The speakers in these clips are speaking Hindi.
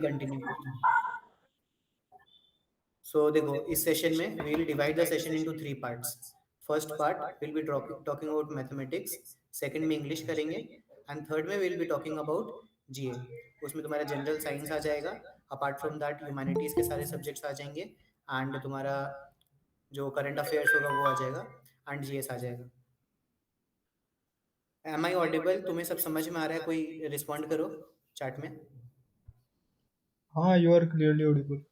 कंटिन्यू करते हैं। सो देखो, इस सेशन में we will divide the session into 3 parts. First part will be talking about mathematics, second में इंग्लिश करेंगे, एंड थर्ड में will be talking about GA. उसमें तुम्हारा जनरल साइंस आ जाएगा, अपार्ट फ्रॉम दैट ह्यूमैनिटीज के सारे सब्जेक्ट्स आ जाएंगे, एंड तुम्हारा जो करंट अफेयर्स होगा वो आ जाएगा, एंड जीएस आ जाएगा। Am I audible? तुम्हें सब समझ में आ रहा है? कोई रिस्पॉन्ड करो चैट में। हाँ, you are clearly audible.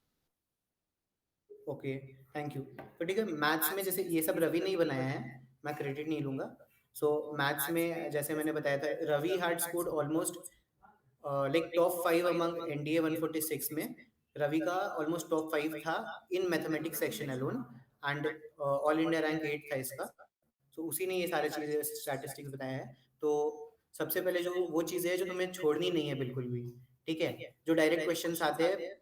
Okay, thank you. तो ठीक है, मैथ्स में जैसे ये सब रवि ने ही बनाया है, मैं क्रेडिट नहीं लूंगा। सो मैथ्स में जैसे मैंने बताया था, Ravi had scored almost like top 5 among NDA 146 में। रवि का ऑलमोस्ट टॉप 5 था in mathematics section alone, and all India rank 8 था इसका। तो उसी ने ये सारे चीजें स्टैटिस्टिक्स बताया है। तो सबसे पहले जो वो चीजें है जो तुम्हें छोड़नी नहीं है बिल्कुल भी, ठीक है? जो डायरेक्ट क्वेश्चंस आते हैं,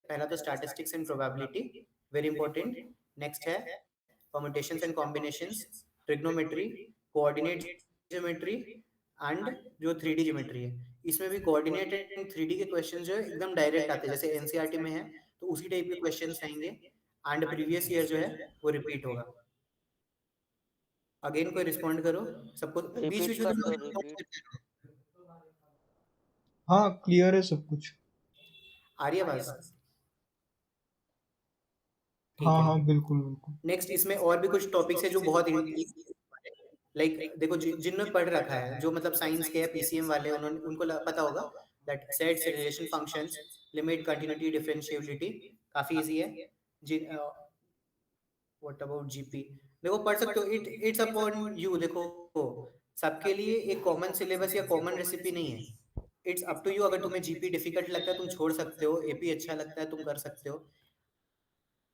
पहला तो statistics and probability, very important. Next है permutations and combinations, trigonometry, coordinate geometry, and जो 3D ज्योमेट्री है। इसमें भी कोऑर्डिनेट एंड 3D के क्वेश्चन जो है एकदम डायरेक्ट आते हैं, जैसे एनसीईआरटी में है, तो उसी टाइप के क्वेश्चंस आएंगे, एंड प्रीवियस ईयर जो है वो रिपीट होगा। अगेन कोई रिस्पॉन्ड करो, सबको बीच रिपीट बीच में कर तुम दो, लोग रिपीट। हाँ, क्लियर है सब कुछ। आ रही है आवाज? ठीक हाँ है। हाँ, बिल्कुल बिल्कुल। नेक्स्ट इसमें और भी कुछ टॉपिक्स है जो बहुत लाइक देखो, जिनने पढ़ रखा है, जो मतलब साइंस के है, पीसीएम वाले, उन्होंने उनको पता होगा that sets, relation functions, limit, continuity, differentiability, काफी इजी है। जिन व्हाट अबाउट जीपी? देखो पढ़ सकते हो, इट्स अपॉन यू। देखो, सबके लिए एक कॉमन सिलेबस या कॉमन रेसिपी नहीं है। It's up to you. अगर तुम्हें जीपी डिफिकल्ट लगता है तुम छोड़ सकते हो, एपी अच्छा लगता है तुम कर सकते हो।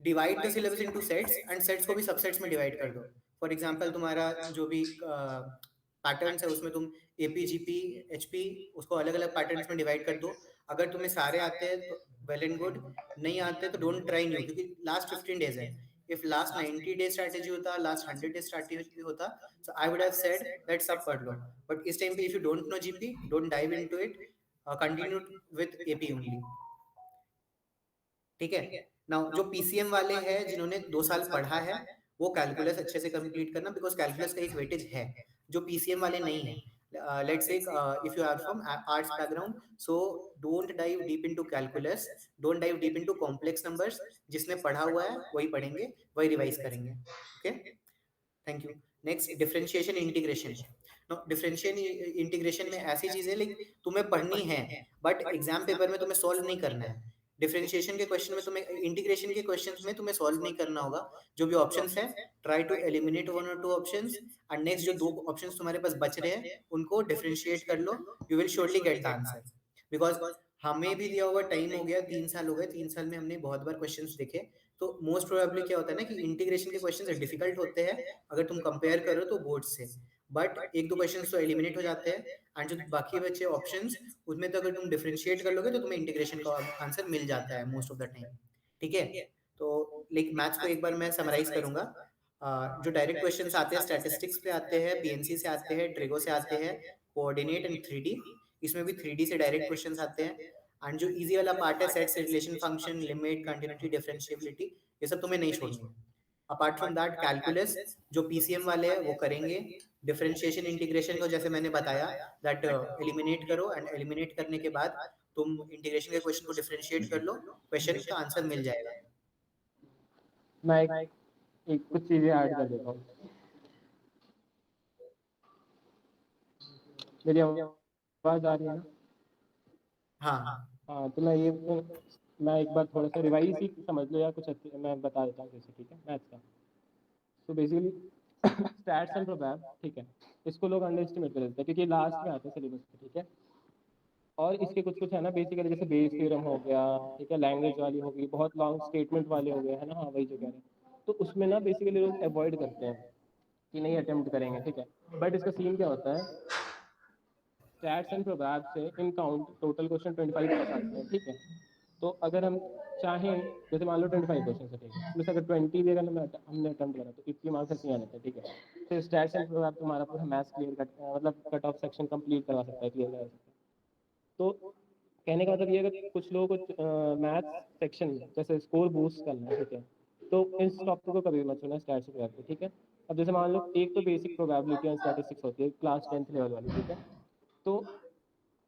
Divide the syllabus into sets, and sets को भी सबसेट्स में डिवाइड कर दो। फॉर एग्जांपल तुम्हारा जो भी पैटर्न्स है उसमें तुम एपी, जीपी, एचपी, उसको अलग अलग पैटर्न्स में डिवाइड कर दो। अगर तुम्हें सारे आते हैं तो वेल एंड गुड, नहीं आते तो डोंट ट्राई न्यू, क्योंकि लास्ट 15 डेज है। इफ लास्ट 90 डेज स्ट्रैटेजी होता, लास्ट 100 डेज स्ट्रैटेजी होता, so I would have said that सब पढ़ लो। बट इस टाइम पे if you don't know GP, don't dive into it, continue with AP only, ठीक है? नाउ जो पीसीएम वाले हैं जिन्होंने 2 साल पढ़ा है, वो कैलकुलस अच्छे से कंप्लीट करना, बिकॉज कैलकुलस का एक वेटेज है जो पीसीएम वाले नहीं है। Let's say if you are from arts background, so don't dive deep into calculus, don't dive deep into complex numbers. जिसने पढ़ा हुआ है वही पढ़ेंगे, वही रिवाइज करेंगे। Okay, thank you. Next, differentiation integration. Differentiation integration में ऐसी चीजें लाइक तुम्हें पढ़नी है, बट एग्जाम पेपर में तुम्हें सॉल्व नहीं करना है। डिफरेंशिएशन के क्वेश्चन में तुम्हें, इंटीग्रेशन के क्वेश्चंस में तुम्हें सॉल्व नहीं करना होगा। जो भी ऑप्शंस है, ट्राई टू एलिमिनेट 1 और 2 ऑप्शंस, एंड नेक्स्ट जो 2 ऑप्शंस तुम्हारे पास बच रहे हैं उनको डिफरेंशिएट कर लो। You will surely get the answer, because हमें भी दिया हुआ टाइम हो गया, 3 साल हो गए, 3 साल में हमने बहुत बार क्वेश्चंस देखे। तो मोस्ट प्रोबेबली क्या होता है ना कि इंटीग्रेशन के क्वेश्चंस डिफिकल्ट होते हैं अगर तुम कंपेयर करो तो बोर्ड से, बट 1-2 क्वेश्चंस तो एलिमिनेट हो जाते हैं, एंड जो बाकी बचे ऑप्शंस, उसमें तो अगर तुम डिफरेंशिएट कर लोगे तो तुम्हें इंटीग्रेशन का आंसर मिल जाता है मोस्ट ऑफ द टाइम, ठीक है? तो लाइक मैथ्स को एक बार मैं समराइज करूंगा। जो डायरेक्ट क्वेश्चंस आते हैं, स्टैटिस्टिक्स पे आते हैं, पीएनसी से आते हैं, ट्रिगो से आते हैं, कोऑर्डिनेट एंड 3D। इसमें भी 3D से डायरेक्ट क्वेश्चंस आते हैं, एंड जो इजी वाला पार्ट है, sets, relation function, limit, continuity, differentiability, ये सब तुम्हें नहीं छोड़नी है। अपार्ट फ्रॉम दैट कैलकुलस जो पीसीएम वाले हैं वो करेंगे। डिफरेंशिएशन इंटीग्रेशन को जैसे मैंने बताया दैट एलिमिनेट करो, एंड एलिमिनेट करने के बाद तुम इंटीग्रेशन के क्वेश्चन को डिफरेंशिएट कर लो, क्वेश्चन का आंसर मिल जाएगा। मैं एक कुछ चीज़ें ऐड कर देता हूँ। मेरी आवाज़ आ रही है ना? हाँ, हाँ, तो मैं एक बार थोड़ा सा रिवाइज ही समझ लो या कुछ अच्छे मैं बता देता हूँ जैसे, ठीक है, मैथ्स का। तो बेसिकली स्टैट्स एंड प्रोबैब, ठीक है, इसको लोग अंडर एस्टिमेट कर देते हैं क्योंकि लास्ट में आता है सिलेबस में, ठीक है। और इसके कुछ कुछ है ना बेसिकली, जैसे बेस थ्योरम हो गया, ठीक है, लैंग्वेज वाली हो गई, बहुत लॉन्ग स्टेटमेंट वाले हो गए, है ना, हाँ वही जो कह रहे हैं। तो उसमें ना बेसिकली लोग अवॉइड करते हैं कि नहीं अटेम्प्ट करेंगे, ठीक है। बट इसका सीन क्या होता है, स्टैट्स एंड प्रोबैब से इन काउंट टोटल क्वेश्चन 25 प्लस आते हैं, ठीक है। तो अगर हम चाहें, जैसे मान लो 25 क्वेश्चन है, ठीक है, उसमें से अगर 20 भी अगर हमने अटेम्प्ट करा तो 80 मार्क्स ऐसे ही आ जाते हैं, ठीक है। तो स्टैट्स एंड प्रोबैब तुम्हारा पूरा मैथ्स क्लियर मतलब कट ऑफ सेक्शन कंप्लीट करवा सकता है, क्लियर करवा सकता है। तो कहने का मतलब ये अगर कुछ लोगों को मैथ्स सेक्शन में जैसे स्कोर बूस्ट करना है, ठीक है, तो इस टॉपिक को कभी मत चुना स्टैटिस्टिक्स प्रोबेबिलिटी, ठीक है। अब जैसे मान लो एक तो बेसिक प्रोबेबिलिटी एंड स्टैटिस्टिक्स होती है क्लास 10th लेवल वाली, ठीक है, तो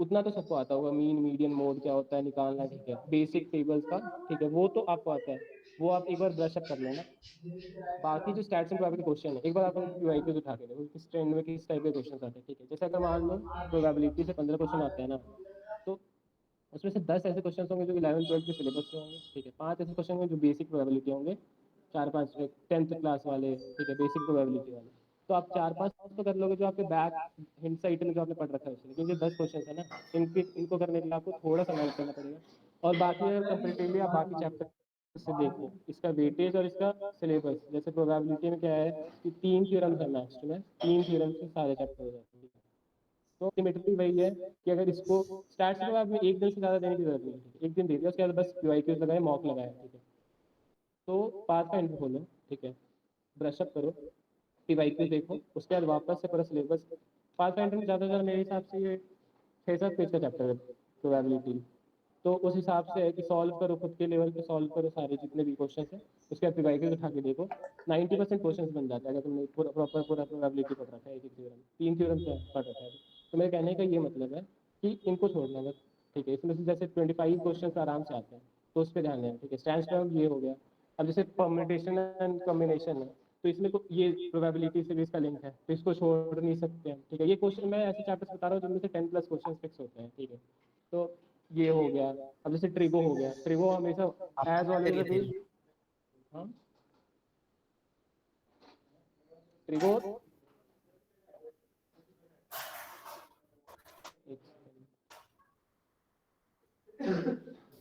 उतना तो सबको आता होगा, मीन मीडियन मोड क्या होता है निकालना, ठीक है, बेसिक टेबल्स का, ठीक है, वो तो आपको आता है, वो आप एक बार ब्रश अप कर लेना। बाकी जो स्टैट्स एंड प्रोबेबिलिटी क्वेश्चन है एक बार आप यूआईक्यूज उठा के देखो किस ट्रेंड में किस टाइप के क्वेश्चन आते हैं, ठीक है। जैसे अगर मान लो प्रोबेबिलिटी से 15 क्वेश्चन आते हैं ना, तो उसमें से 10 ऐसे क्वेश्चन होंगे जो 11th-12th के सिलेबस से होंगे, ठीक है, 5 ऐसे क्वेश्चन होंगे जो बेसिक प्रोबेबिलिटी होंगे, 4-5 10th क्लास वाले, ठीक है, बेसिक प्रोबेबिलिटी वाले। तो आप 4-5 तो कर लोगे जो आपके बैक हिंट साइट में जो आपने पढ़ रखा है उसमें, क्योंकि 10 क्वेश्चन है ना, इनको करने के लिए आपको थोड़ा सा मेहनत करना पड़ेगा। और बाकी अगर कंपेरेटिवली आप बाकी चैप्टर से देखो इसका वेटेज और इसका सिलेबस, जैसे प्रोबेबिलिटी में क्या है कि 3 थ्योरम्स है मैथ्स में, 3 थ्योरम्स से सारे चैप्टर हो जाते हैं। तो अल्टीमेटली वही है कि अगर इसको स्टार्ट के बाद में एक दिन से ज़्यादा देने की जरूरत नहीं है, ठीक है? एक दिन दे दिया उसके बाद बस क्यूआईक्यूज लगाए, मॉक लगाया, ठीक है। तो पाथफाइंडर खोलो, ठीक है, ब्रशअप करो, पीवाईक्यूज देखो, उसके बाद वापस से पूरा सिलेबस। पाथफाइंडर में ज़्यादा से ज़्यादा मेरे हिसाब से ये 6-7 पेज का चैप्टर है प्रोबेबिलिटी। तो उस हिसाब से है कि सॉल्व करो, खुद के लेवल पे सॉल्व करो सारे जितने भी क्वेश्चन है, उसके बाद पीवाईक्यूज उठा के देखो, 90% क्वेश्चन बन जाता है अगर तुमने पूरा प्रॉपर पूरा प्रोबेबिलिटी पढ़ रखा है, एक थ्योरम 3 थ्योरम से पढ़ रखा है। तो मेरे कहने का ये मतलब है कि इनको छोड़ना मत, ठीक है। इसमें से जैसे 25 क्वेश्चन आराम से आते हैं, तो उस पर ध्यान देना, ठीक है। स्टैंड टर्म ये हो गया। अब जैसे परम्यूटेशन एंड कॉम्बिनेशन है, तो इसमें ये प्रोबेबिलिटी से भी इसका लिंक है, तो इसको छोड़ नहीं सकते हैं, ठीक है। ये क्वेश्चन मैं ऐसे चैप्टर्स बता रहा हूँ जिनमें से 10+ क्वेश्चन फिक्स होते हैं, ठीक है। तो ये हो गया। अब जैसे ट्रिगो हो गया, ट्रिगो हमेशा आप एज क्या ऑलवेज करिए थे? बेस्ड। हाँ, ट्रिगो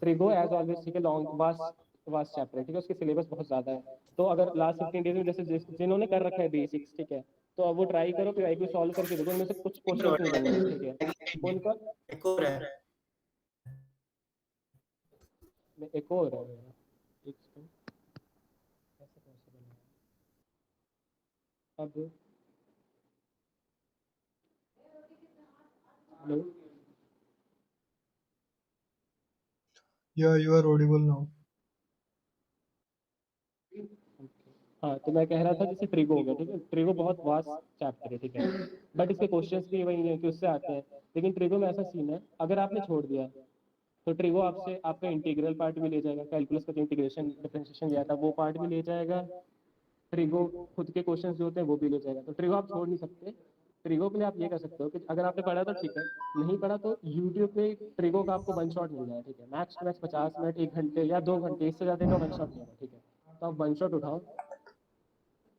ट्रिगो एज ऑलवेज, ठीक है, लॉन्ग वास्ट वास्ट चैप्टर है, ठीक है, उसके सिलेबस बहुत ज़्यादा है। तो अगर लास्ट 15 डेज में जैसे जिन्होंने कर रखा है बेसिक्स, ठीक है, तो अब वो ट्राई करो कि आईक्यू सॉल्व करके देखो, उनमें से कुछ क्वेश्चंस नहीं बनने हैं, ठीक है। उनका एक और है, एक और है मेरा, एक सेकंड, कैसे पॉसिबल है अब। Hello, Yeah, you are audible now. हाँ, तो मैं कह रहा था जैसे ट्रिगो हो गया, ठीक है, ट्रिगो बहुत वास्ट चैप्टर है, ठीक है, बट इसके क्वेश्चंस भी वही हैं कि उससे आते हैं। लेकिन ट्रिगो में ऐसा सीन है, अगर आपने छोड़ दिया तो ट्रिगो आपसे आपका इंटीग्रल पार्ट भी ले जाएगा, कैलकुलस का जो इंटीग्रेशन डिफरेंशिएशन लिया था वो पार्ट भी ले जाएगा, ट्रिगो खुद के क्वेश्चंस जो होते हैं वो भी ले जाएगा। तो ट्रिगो आप छोड़ नहीं सकते। ट्रिगो के लिए आप ये कर सकते हो कि अगर आपने पढ़ा तो ठीक है, नहीं पढ़ा तो यूट्यूब पे ट्रिगो का आपको वन शॉट मिल जाएगा, ठीक है, मैक्स टू मैक्स 50 मिनट, 1 घंटे या 2 घंटे, इससे ज़्यादा का वन शॉट नहीं होगा, ठीक है। तो आप वन शॉट उठाओ,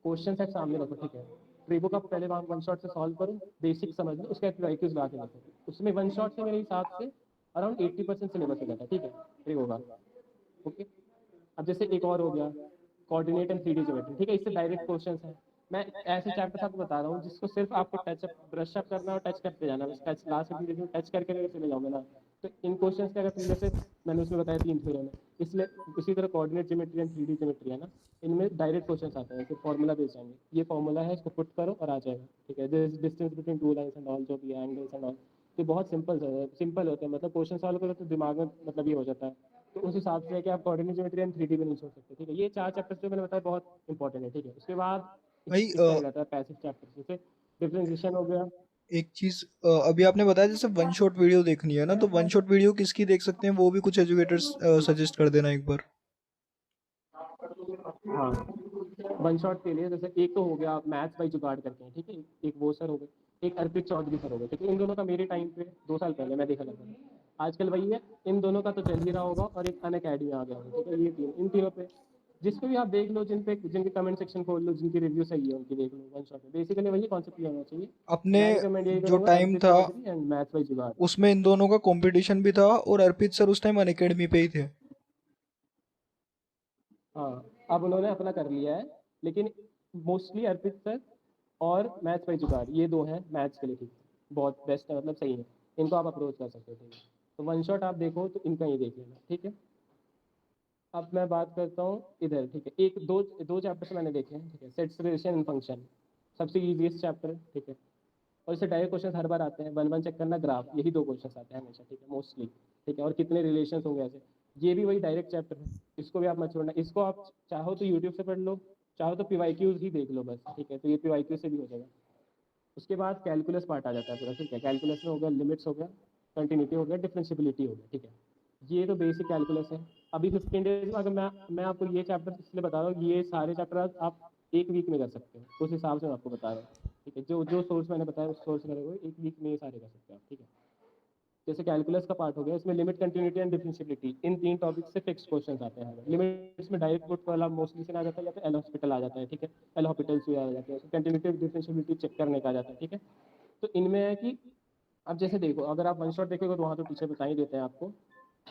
क्वेश्चन सेट सामने रखो, ठीक है, ट्रिगो का पहले वहाँ वन शॉट से सॉल्व करो, बेसिक समझ लो, उसके बाद आईक्यूज ला के देखो। उसमें वन शॉट से मेरे हिसाब से अराउंड 80% सिलेबस हो जाता है, ठीक है, ट्रिगो का। ओके, अब जैसे एक और हो गया कोऑर्डिनेट एंड 3D ज्योमेट्री, ठीक है, इससे डायरेक्ट क्वेश्चंस हैं। मैं ऐसे चैप्टर्स आपको बता रहा हूँ जिसको सिर्फ आपको टच अप ब्रश अप करना और टच करते जाना, बस टच लास्ट में टच करके अगर चले जाओगे ना, तो इन क्वेश्चंस का अगर तुम जैसे मैंने उसमें बताया 3 थ्योरम है, इसलिए उसी तरह coordinate geometry and 3D geometry है ना, इनमें डायरेक्ट क्वेश्चंस आते हैं, फिर फॉर्मूला बेस्ड आएंगे, ये फॉर्मूला है, इसको पुट करो और आ जाएगा, ठीक है। This distance between two lines and all, जो भी एंगल्स एंड ऑल, तो बहुत सिंपल होते हैं, मतलब क्वेश्चन सॉल्व करो तो दिमाग में मतलब ये हो जाता है। तो उस हिसाब से है कि आप कोऑर्डिनेट ज्योमेट्री एंड 3D भी नहीं छोड़ सकते, ठीक है। ये 4 चैप्टर्स जो मैंने बताया बहुत इंपॉर्टेंट है, ठीक है। उसके बाद भाई इसका हो जाता है पैसिव चैप्टर, जैसे डिफरेंशिएशन हो गया। एक चीज अभी आपने बताया जैसे वन शॉट वीडियो देखनी है ना, तो वन शॉट वीडियो किसकी देख सकते हैं, वो भी कुछ एजुकेटर्स सजेस्ट कर देना एक बार। हाँ, वन शॉट के लिए जैसे एक तो हो गया मैथ्स बाई जुगाड़ करके हैं, ठीक है, एक वो सर हो गए, एक अर्पित चौधरी सर हो गए, ठीक है। इन दोनों का मेरे टाइम पे 2 साल पहले मैं देखा लगभग, आजकल वही है, इन दोनों का तो चल ही रहा होगा, और एक अनअकैडमी आ गया होगा, ठीक है। ये इन तीनों पे जिसको भी आप देख लो, जिनके कमेंट सेक्शन खोल लो, जिनकी रिव्यू सही है उनकी देख लो, वन शॉट में बेसिकली वही कॉन्सेप्ट होना चाहिए। अपने मैं रिकमेंड यही जो करूंगा, टाइम अर्पित था चौधरी एंड मैथ्स बाई जुगाड़। उसमें इन दोनों का कंपटीशन भी था, और अर्पित सर उस टाइम अनअकैडमी पे ही थे। हाँ, अब उन्होंने अपना कर लिया है, लेकिन मोस्टली अर्पित सर और मैथ्स बाई जुगाड़, ये दो हैं मैथ्स के लिए, ठीक है, बहुत बेस्ट है, मतलब सही है, इनको आप अप्रोच कर सकते हो, ठीक है। तो वन शॉट आप देखो तो इनका ही देख लेना, ठीक है। अब मैं बात करता हूँ इधर, ठीक है, एक दो चैप्टर्स मैंने देखे हैं, ठीक है। सेट्स रिलेशन एंड फंक्शन सबसे ईजीएस्ट चैप्टर है, ठीक है। और इससे डायरेक्ट क्वेश्चन हर बार आते हैं, वन वन चेक करना, ग्राफ, यही दो क्वेश्चन आते हैं हमेशा, ठीक है, मोस्टली, ठीक है, और कितने रिलेशन होंगे ऐसे, ये भी वही डायरेक्ट चैप्टर है, इसको भी आप मत छोड़ना, इसको आप चाहो तो यूट्यूब से पढ़ लो, चाहो तो पीवाईक्यूज ही देख लो बस, ठीक है, तो ये पीवाईक्यू से भी हो जाएगा। उसके बाद कैलकुलस पार्ट आ जाता है पूरा, ठीक है, कैलकुलस में हो गया लिमिट्स, हो गया कंटिन्यूटी, हो गया डिफरेंशियबिलिटी, हो गया, ठीक है, ये तो बेसिक कैलकुलस है। अभी 15 डेज में अगर मैं आपको ये चैप्टर इसलिए बता रहा हूँ, ये सारे चैप्टर आप एक वीक में कर सकते हो, उस हिसाब से मैं आपको बता रहा हूँ, ठीक है, जो जो सोर्स मैंने बताया उस सोर्स करोगे एक वीक में ये सारे कर सकते हो आप, ठीक है। जैसे कैलकुलस का पार्ट हो गया, इसमें लिमिट, कंटिन्यूटी एंड डिफरेंशियबिलिटी, इन तीन टॉपिक से फिक्स क्वेश्चन आते हैं। लिमिट्स में डायरेक्ट रूट वाला मोस्टली से आ जाता है, या फिर एल हॉस्पिटल आ जाता है, ठीक है, एल हॉस्पिटल से आ जाता है, कंटिन्यूटी डिफरेंशियबिलिटी चेक करने का आ जाता है, ठीक है। तो इनमें है कि अब जैसे देखो, अगर आप वन शॉट देखोगे तो वहाँ तो टीचर बता ही देते हैं आपको,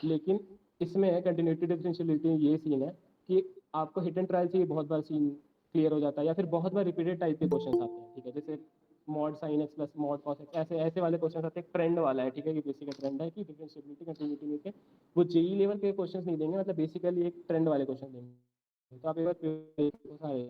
लेकिन इसमें है कंटिन्यूटी डिफरेंशियबिलिटी, ये सीन है कि आपको हिट एंड ट्रायल से ये बहुत बार सीन क्लियर हो जाता है, या फिर बहुत बार रिपीटेड टाइप के क्वेश्चन आते हैं, ठीक है, जैसे mod sine x plus mod cos x, ऐसे ऐसे वाले क्वेश्चन आते हैं, ट्रेंड वाला है, ठीक है, कि बेसिक ट्रेंड है कि डिफरेंशियबिलिटी कंटिन्यूटी में के वो जेई लेवल के क्वेश्चन नहीं देंगे, मतलब बेसिकली एक ट्रेंड वाले क्वेश्चन देंगे। तो आप एक बार सारे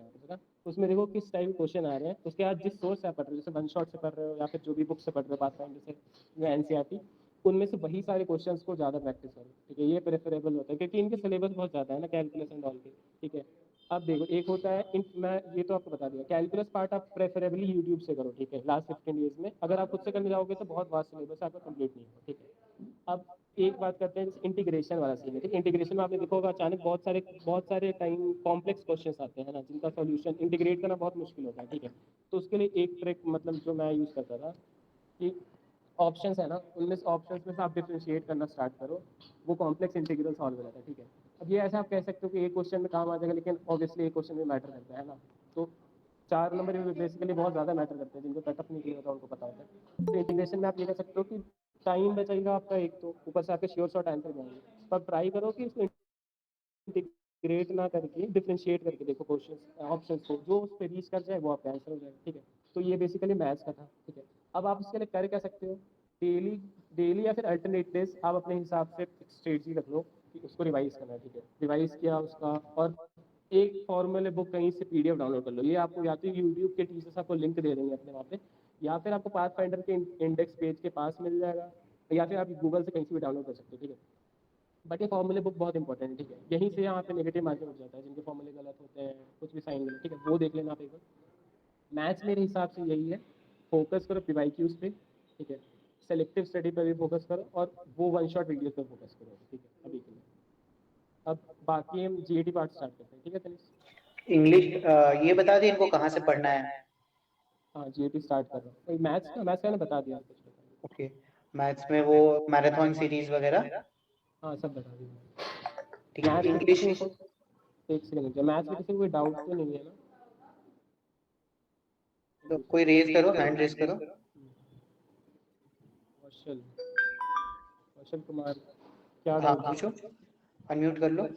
उसमें देखो किस टाइप के क्वेश्चन आ रहे हैं, उसके बाद जिस सोर्स से आप पढ़ रहे हो, जैसे वन शॉट से पढ़ रहे हो या फिर जो भी बुक से पढ़ रहे हो, पाथफाइंडर से या एनसीईआरटी, उनमें से वही सारे क्वेश्चंस को ज़्यादा प्रैक्टिस करो, ठीक है, ये प्रेफरेबल होता है, क्योंकि इनके सिलेबस बहुत ज़्यादा है ना, कैलकुलेशन ऑल के, ठीक है। अब देखो, एक होता है मैं ये तो आपको बता दिया, कैलकुलस पार्ट आप प्रेफरेबली यूट्यूब से करो, ठीक है, लास्ट 15 डेज में, अगर आप खुद से करने जाओगे तो बहुत वास्ट सिलेबस आपका कंप्लीट नहीं होगा, ठीक है। अब एक बात करते हैं, जैसे इंटीग्रेशन वाला सीन है, ठीक है, इंटीग्रेशन में आपने देखा होगा अचानक बहुत सारे टाइम कॉम्प्लेक्स क्वेश्चंस आते हैं ना, जिनका सॉल्यूशन इंटीग्रेट करना बहुत मुश्किल होता है, ठीक है। तो उसके लिए एक ट्रिक, मतलब जो मैं यूज़ करता था कि ऑप्शंस है ना, उनमें से ऑप्शंस में से आप डिफरेंशिएट करना स्टार्ट करो, वो कॉम्प्लेक्स इंटीग्रल सॉल्व हो जाता है, ठीक है। अब ये ऐसा आप कह सकते हो कि एक क्वेश्चन में काम आ जाएगा, लेकिन ऑब्वियसली एक क्वेश्चन में मैटर करता है ना, तो 4 नंबर में बेसिकली बहुत ज़्यादा मैटर करते हैं, जिनको कटअप नहीं किया होता उनको पता होता है। तो इंटीग्रेशन में आप ये कह सकते हो कि टाइम बचेगा आपका, एक तो ऊपर से आपके श्योर शॉर्ट आंसर जाएंगे, तो आप ट्राई करो कि इसको इंटीग्रेट ना करके डिफरेंशिएट करके देखो क्वेश्चन ऑप्शन को, जो उस पर रीच कर जाए वो आपका आंसर हो जाएगा, ठीक है। तो ये बेसिकली मैथ्स का था, ठीक है। अब आप इसके लिए कर क्या सकते हो, डेली डेली या फिर अल्टरनेट डेज आप अपने हिसाब से स्ट्रेटजी रख लो कि उसको रिवाइज करना है, ठीक है, रिवाइज किया उसका, और एक फॉर्मूले बुक कहीं से पीडीएफ डाउनलोड कर लो, ये आपको या तो यूट्यूब के टीचर्स आपको लिंक दे देंगे अपने वहाँ पे, या फिर आपको पाथ फाइंडर के इंडेक्स पेज के पास मिल जाएगा, या फिर आप गूगल से कहीं से भी डाउनलोड कर सकते हो, ठीक है। बट ये फॉर्मूले बुक बहुत इंपॉर्टेंट है, ठीक है, यहीं से यहाँ पे नेगेटिव मार्किंग हो जाता है, जिनके फॉर्मूले गलत होते हैं, कुछ भी साइन गलत, ठीक है, वो देख लेना आप एक बार। मैथ्स मेरे हिसाब से यही है, फोकस करो पीवाईक्यूज पे, ठीक है, सेलेक्टिव स्टडी पर भी फोकस करो, और वो वन शॉट वीडियोस पर फोकस करो, ठीक है, अभी के लिए। अब बाकी हम जीएटी पार्ट स्टार्ट करते हैं, ठीक है तनिष। इंग्लिश ये बता दें इनको कहाँ से पढ़ना है। हाँ जीएटी स्टार्ट कर रहा हूँ, मैथ्स का मैंने बता दिया कुछ बता दिया। ओके, मैथ्स में वो मैराथन सीरीज वगैरह। हाँ सब बता दिया। ठीक है, मैथ्स में इंग्लिश। किसी को, एक सेकंड, मैथ्स में किसी को कोई डाउट तो नहीं है ना? तो कोई रेज करो, हैंड रेज करो। कौशल, कौशल कुमार, क्या हाँ डाउट है? पूछो, अनम्यूट कर लो।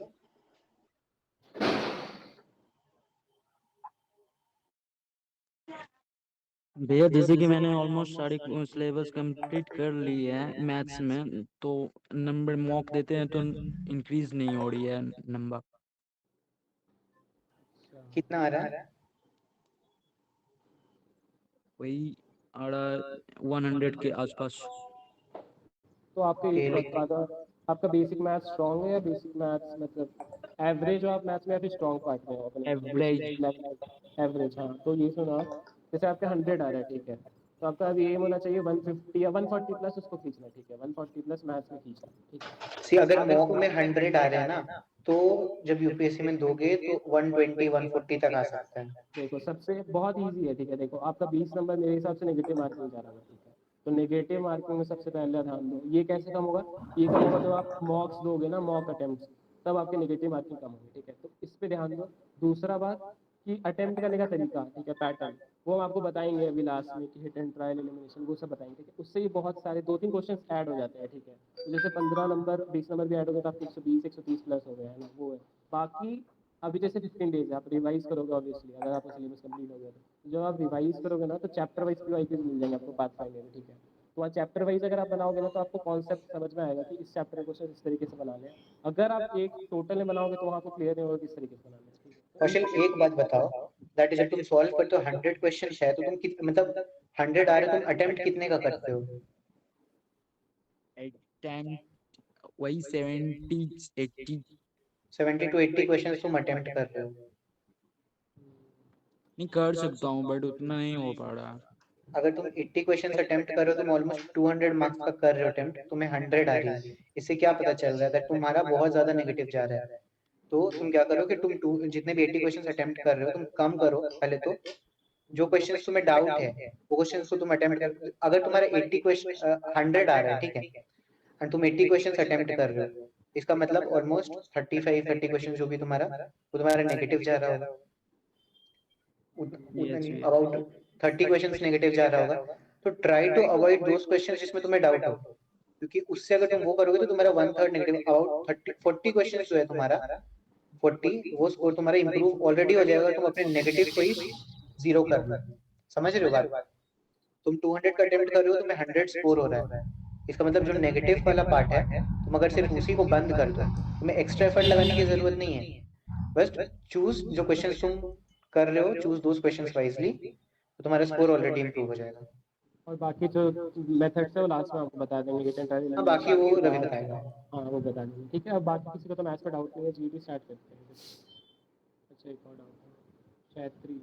भैया जैसे कि मैंने ऑलमोस्ट सारी सिलेबस कंप्लीट कर ली है मैथ्स में, तो नंबर मॉक देते हैं तो इंक्रीज नहीं हो रही है नंबर। कितना आ रहा है? वही आड़ा 100 के आसपास। तो आपके ओके, अगर आपका बेसिक मैथ्स स्ट्रांग है, या बेसिक मैथ्स मतलब एवरेज हो आप मैथ्स में, या फिर स्ट्रांग पार्ट में हो अपने एवरेज। District level average? हाँ, तो ये सुना आप, जैसे आपके 100 आ रहा है, ठीक है, तो आपका अभी एम होना चाहिए 150 या 140 प्लस उसको खींचना, ठीक है, 140 प्लस मैथ्स में खींचना, ठीक है। सी अगर मॉक में 100 आ रहे हैं ना, तो जब यूपीएससी में दोगे तो 120 140 तक आ सकता है। देखो सबसे बहुत इजी है, ठीक है, देखो आपका 20 नंबर मेरे हिसाब से नेगेटिव मार्किंग जा रहा है, ठीक है, तो नेगेटिव मार्किंग में सबसे पहले ध्यान दो, ये कैसे कम होगा, ये कम होगा जब आप मॉक्स दोगे ना, मॉक अटेम्प्ट, तब आपके नेगेटिव मार्किंग कम होगी, ठीक है, तो इस पे ध्यान दो। दूसरा बात कि अटेम्प्ट करने का तरीका, ठीक है, पैटर्न, वो हम आपको बताएंगे अभी लास्ट में कि हिट एंड ट्रायल एलिमिनेशन, वो सब बताएंगे, ठीक है, उससे ये बहुत सारे 2-3 क्वेश्चन ऐड हो जाते हैं, ठीक है, तो जैसे 15 नंबर 20 नंबर भी ऐड हो गए तो आपके 120 130 प्लस हो गए, है ना, वो है। बाकी अभी जैसे 15 डेज है, आप रिवाइज करोगे ऑब्वियसली, अगर आपका सिलेबस कंप्लीट हो गया तो जब आप रिवाइज करोगे ना, तो चैप्टर वाइज पीवाईक्यूज मिल जाएंगे आपको पाथ फाइंडर में, ठीक है। तो वहाँ चैप्टर वाइज अगर आप बनाओगे ना, तो आपको कॉन्सेप्ट समझ में आएगा कि इस चैप्टर के क्वेश्चन इस तरीके से बनाने हैं। अगर आप एक टोटल में बनाओगे तो वहाँ आपको क्लियर नहीं होगा किस तरीके से बनाना है, ठीक है, तो इन कौशल सब एक बात बताओ, दैट इज जब तुम सॉल्व करते हो 100 क्वेश्चन है तो तुम मतलब 100 आ रहे तुम अटेम्प्ट कितने का करते हो? अटेम्प्ट वही 70 80 70 to 80 क्वेश्चंस तुम अटेम्प्ट कर रहे हो। नहीं कर सकता हूँ बट उतना नहीं हो पा रहा। अगर तुम 80 क्वेश्चंस अटेम्प्ट कर रहे हो तुम ऑलमोस्ट 200 मार्क्स का कर रहे हो अटेम्प्ट, तुम्हें 100 आ रही है। इससे क्या पता चल रहा है दैट तुम्हारा बहुत ज्यादा नेगेटिव जा रहा है। तो तुम क्या करो कि तुम जितने भी 80 क्वेश्चंस अटेम्प्ट कर रहे हो तुम कम करो पहले तो। जो क्वेश्चंस तुम्हें डाउट है वो क्वेश्चंस को तुम अटेम्प्ट कर, अगर तुम्हारा 80 क्वेश्चन 100 आ रहा है, ठीक है, एंड तुम 80 क्वेश्चंस अटेम्प्ट कर रहे हो, इसका मतलब ऑलमोस्ट 30 क्वेश्चन जो भी तुम्हारा वो तुम्हारा नेगेटिव जा रहा होगा। उतना यस नहीं, भैया। अबाउट 30 क्वेश्चंस नेगेटिव जा रहा होगा। तो try to avoid those questions जिसमें तुम्हें डाउट हो, क्योंकि उससे अगर तुम वो करोगे तो तुम्हारा 1/3 नेगेटिव, अबाउट 40 क्वेश्चंस जो है तुम्हारा 40 वो स्कोर तुम्हारा इंप्रूव ऑलरेडी हो जाएगा, तुम अपने नेगेटिव को ही जीरो कर लो। समझ रहे हो बात? तुम 200 का अटेम्प्ट कर रहे हो तुम्हें 100 स्कोर हो रहा है, इसका मतलब जो नेगेटिव वाला पार्ट है तुम अगर सिर्फ उसी को बंद कर दो, तुम्हें एक्स्ट्रा एफर्ट लगाने की जरूरत नहीं है। बस चूज जो क्वेश्चंस तुम कर रहे हो, चूज दोस क्वेश्चंस वाइजली, तो तुम्हारा स्कोर ऑलरेडी इंप्रूव हो जाएगा। और बाकी जो मेथड्स है वो लास्ट में आपको बता देंगे, रिटन हाँ बाकी वो रवि बताएगा। हाँ वो बता देंगे, ठीक है। अब बाकी किसी को तो मैथ्स का डाउट नहीं है, जीडी स्टार्ट करते हैं। अच्छा एक और डाउट है शायद 3।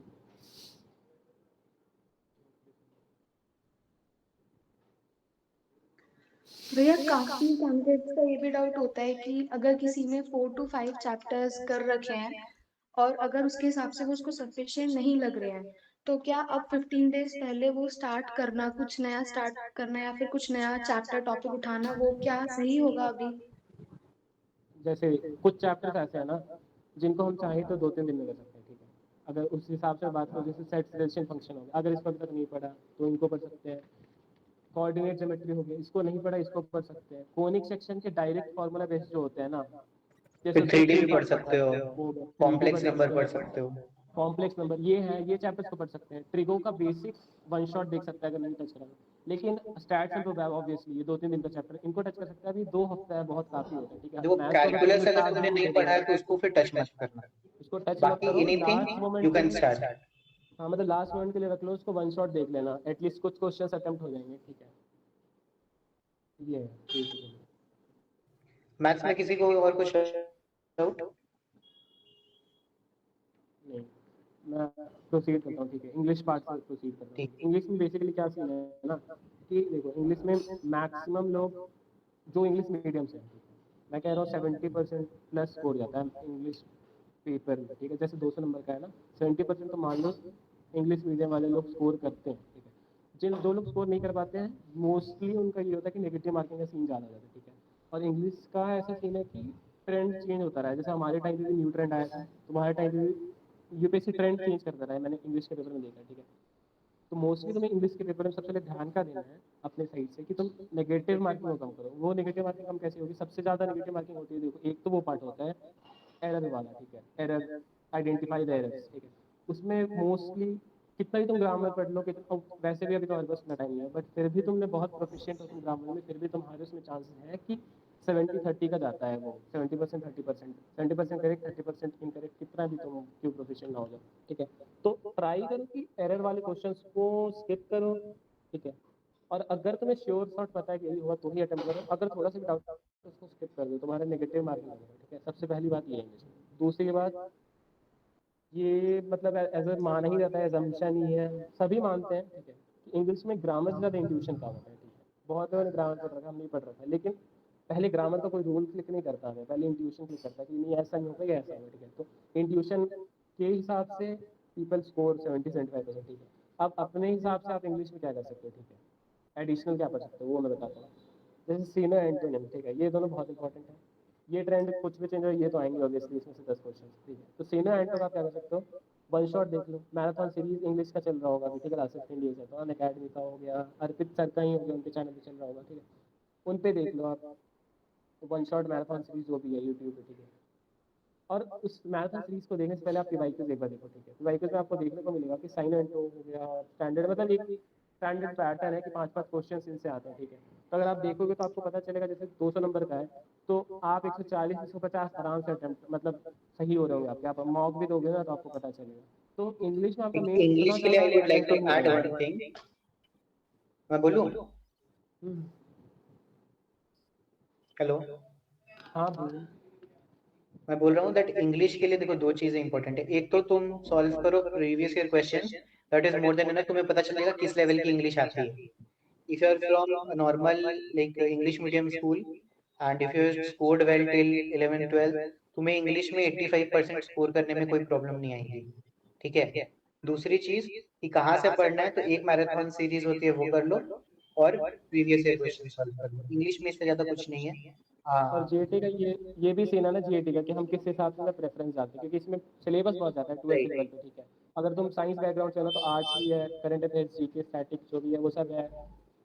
भैया काफी कैंडिडेट्स का ये भी डाउट होता है कि अगर किसी ने 4 to 5 चैप्टर्स कर रखे हैं और अगर उसके हिसाब से वो उसको सफिशिएंट नहीं लग रहे हैं, तो क्या अब 15 डेज पहले वो स्टार्ट करना, कुछ नया स्टार्ट करना या फिर कुछ नया चैप्टर टॉपिक उठाना, वो क्या सही होगा अभी? जैसे कुछ चैप्टर्स ऐसे हैं ना जिनको हम चाहें तो 2-3 दिन में कर सकते हैं, ठीक है। अगर उस हिसाब से बात करो, जैसे सेट सिलेक्शन फंक्शन होगा, अगर इसको अभी तक नहीं पढ़ा तो इनको पढ़ सकते हैं। कोऑर्डिनेट ज्योमेट्री हो गई, इसको नहीं पढ़ा इसको पढ़ सकते हैं। कोनिक सेक्शन के डायरेक्ट फार्मूला बेस्ड जो होते हैं ना, जैसे फिर उसमें 3D भी थ्री पढ़ सकते हो, वो 3D कॉम्प्लेक्स पढ़ नंबर सकते पढ़ हैं, सकते हो। कॉम्प्लेक्स नंबर ये है, ये चैप्टर्स को पढ़ सकते हैं। ट्रिगो का बेसिक वन शॉट देख सकता है अगर नहीं टच करा तो। लेकिन स्टैट्स एंड प्रोबेब ऑब्वियसली ये 2-3 दिन का चैप्टर इनको टच कर सकता है। अभी 2 हफ्ता है, बहुत काफी होता है, ठीक है। देखो मैथ्स को अगर कैलकुलस पूरे अगर 4 तुमने दिन नहीं पढ़ा है तो उसको फिर टच मत करना, उसको टच मत बाकी करो, एनीथिंग लास्ट यू मोमेंट के कैन लिए। स्टार्ट। हाँ मतलब लास्ट मोमेंट के लिए रख लो उसको, वन शॉट देख लेना, एटलीस्ट कुछ क्वेश्चंस अटेम्प्ट हो जाएंगे, ठीक है। ये है basically। मैथ्स में किसी को और कुछ डाउट? नहीं, मैं प्रोसीड करता हूँ, ठीक है। इंग्लिश पार्ट से प्रोसीड करता हूँ। ठीक। इंग्लिश में बेसिकली क्या सीन है ना कि देखो इंग्लिश में मैक्सिमम लोग जो इंग्लिश मीडियम से हैं, मैं कह रहा हूँ 70% प्लस स्कोर जाता है इंग्लिश पेपर में, ठीक है। जैसे 200 नंबर का है ना, 70% तो मान लो इंग्लिश मीडियम वाले लोग स्कोर करते हैं, ठीक है। जिन दो लोग स्कोर नहीं कर पाते हैं, मोस्टली उनका ये होता है कि नेगेटिव मार्किंग का सीन ज़्यादा हो जाता है, ठीक है। और इंग्लिश का ऐसा सीन है कि ट्रेंड चेंज होता रहा है। जैसे हमारे टाइम पे भी न्यू ट्रेंड आया था, तुम्हारे टाइम पे भी यूपीएससी ट्रेंड चेंज करता रहा है, मैंने इंग्लिश के पेपर में देखा, ठीक है। तो मोस्टली तुम्हें इंग्लिश के पेपर में सबसे पहले ध्यान का देना है अपने साइड से कि तुम नेगेटिव मार्किंग को कम करो। वो नेगेटिव मार्किंग कम कैसे होगी? सबसे ज़्यादा नेगेटिव मार्किंग होती है, देखो एक तो वो पार्ट होता है एरर वाला, ठीक है। एरर, आइडेंटिफाई द एरर्स, ठीक है। उसमें मोस्टली कितना भी तुम ग्रामर पढ़ लो, कितना वैसे भी अभी तुम्हारे पास इतना टाइम नहीं है, बट फिर भी तुमने बहुत प्रोफिशिएंट हो तुम ग्रामर में, फिर भी तुम्हारे उसमें चांसेस है कि 70-30 का जाता है वो, 70% 30%, 70% करेक्ट 30% इनकरेक्ट, कितना भी तुम क्यों प्रोफिशिएंट ना हो जाओ, ठीक है। तो ट्राई करो कि एरर वाले क्वेश्चंस को स्किप करो, ठीक है। और अगर तुम्हें श्योर शॉट पता है कि यही हुआ तो ही अटेम्प्ट करो, अगर थोड़ा सा भी डाउट तो उसको स्किप कर दो, तुम्हारा नेगेटिव मार्किंग लगेगा, ठीक है। सबसे पहली बात ये है। दूसरी बात ये मतलब एज अ माना ही जाता है, एजम्पशन ही है, सभी मानते हैं, ठीक है, कि इंग्लिश में ग्रामर से ज़्यादा इंट्यूशन काम होता है, ठीक है। बहुत लोगों ने ग्रामर पढ़ रखा, हम नहीं पढ़ रखा, लेकिन पहले ग्रामर का कोई रूल क्लिक नहीं करता है, पहले इंट्यूशन क्लिक करता है कि नहीं ऐसा नहीं होगा, ये ऐसा होगा, ठीक है। तो इंट्यूशन के हिसाब से पीपल स्कोर 70-75%, ठीक है। अब अपने हिसाब से आप इंग्लिश में क्या कर सकते हो, ठीक है, एडिशनल क्या पढ़ सकते हो वो मैं बताता हूँ। जैसे सीनो एंटोनिम, ठीक है, ये दोनों बहुत इंपॉर्टेंट है। ये ट्रेंड कुछ भी चेंज हो ये तो आएंगे ऑब्वियसली, इसमें से 10 क्वेश्चन, ठीक है। तो सीनो एंटो का आप क्या कर सकते हो? वन शॉट देख लो, मैराथन सीरीज इंग्लिश का चल रहा होगा अभी, ठीक है, लास्ट 15 डेज है, तो अन अकेडमी का हो गया, अर्पित सर का ही हो गया, उनके चैनल पे चल रहा होगा, ठीक है। उन पे देख लो आप, वन शॉट मैराथन सीरीज जो भी है यूट्यूब पे, ठीक है। और उस मैराथन सीरीज को देखने से पहले आप पीवाईक्यूज एक बार देखो, ठीक है। पीवाईक्यूज में आपको देखने को मिलेगा कि साइन एंटो हो गया, स्टैंडर्ड मतलब एक स्टैंडर्ड पैटर्न है कि 5-5 क्वेश्चन इनसे आते हैं, ठीक है। तो अगर आप देखोगे तो आपको पता चलेगा जैसे 200 नंबर का है तो आप 140 150 आराम से अटेम्प्ट मतलब सही हो रहे होंगे आपके, आप मॉक भी दोगे ना तो आपको पता चलेगा। तो इंग्लिश में आपका मेन इतना इंग्लिश के लिए ज़्यादा I would like to attention नहीं ऐड देना वन है। थिंग, मैं बोलूं? हम्म, हेलो, हाँ बोलिए। मैं बोल रहा हूँ दैट इंग्लिश के लिए देखो दो चीजें इंपॉर्टेंट है। एक तो तुम सॉल्व करो previous year questions, that is more than enough, तुम्हें पता चलेगा किस लेवल की इंग्लिश आती है। If you are from normal like English medium school and if you scored well till 11 12, तुम्हें इंग्लिश में 85% स्कोर करने में कोई प्रॉब्लम नहीं आएगी, ठीक है। दूसरी चीज कि कहाँ से पढ़ना है, तो एक मैराथन सीरीज होती है वो कर लो और प्रीवियस ईयर क्वेश्चन सॉल्व कर लो। इंग्लिश में इससे ज्यादा कुछ नहीं है। और जीएटी का ये भी सीन है ना जीएटी का कि हम किस हिसाब से ना प्रेफरेंस डालते हैं, क्योंकि इसमें सिलेबस बहुत ज़्यादा है 12th लेवल पे, ठीक है। अगर तुम साइंस बैकग्राउंड से हो ना तो आर्ट्स भी है, करंट अफेयर्स, जीके, स्टैटिक जो भी है वो सब है,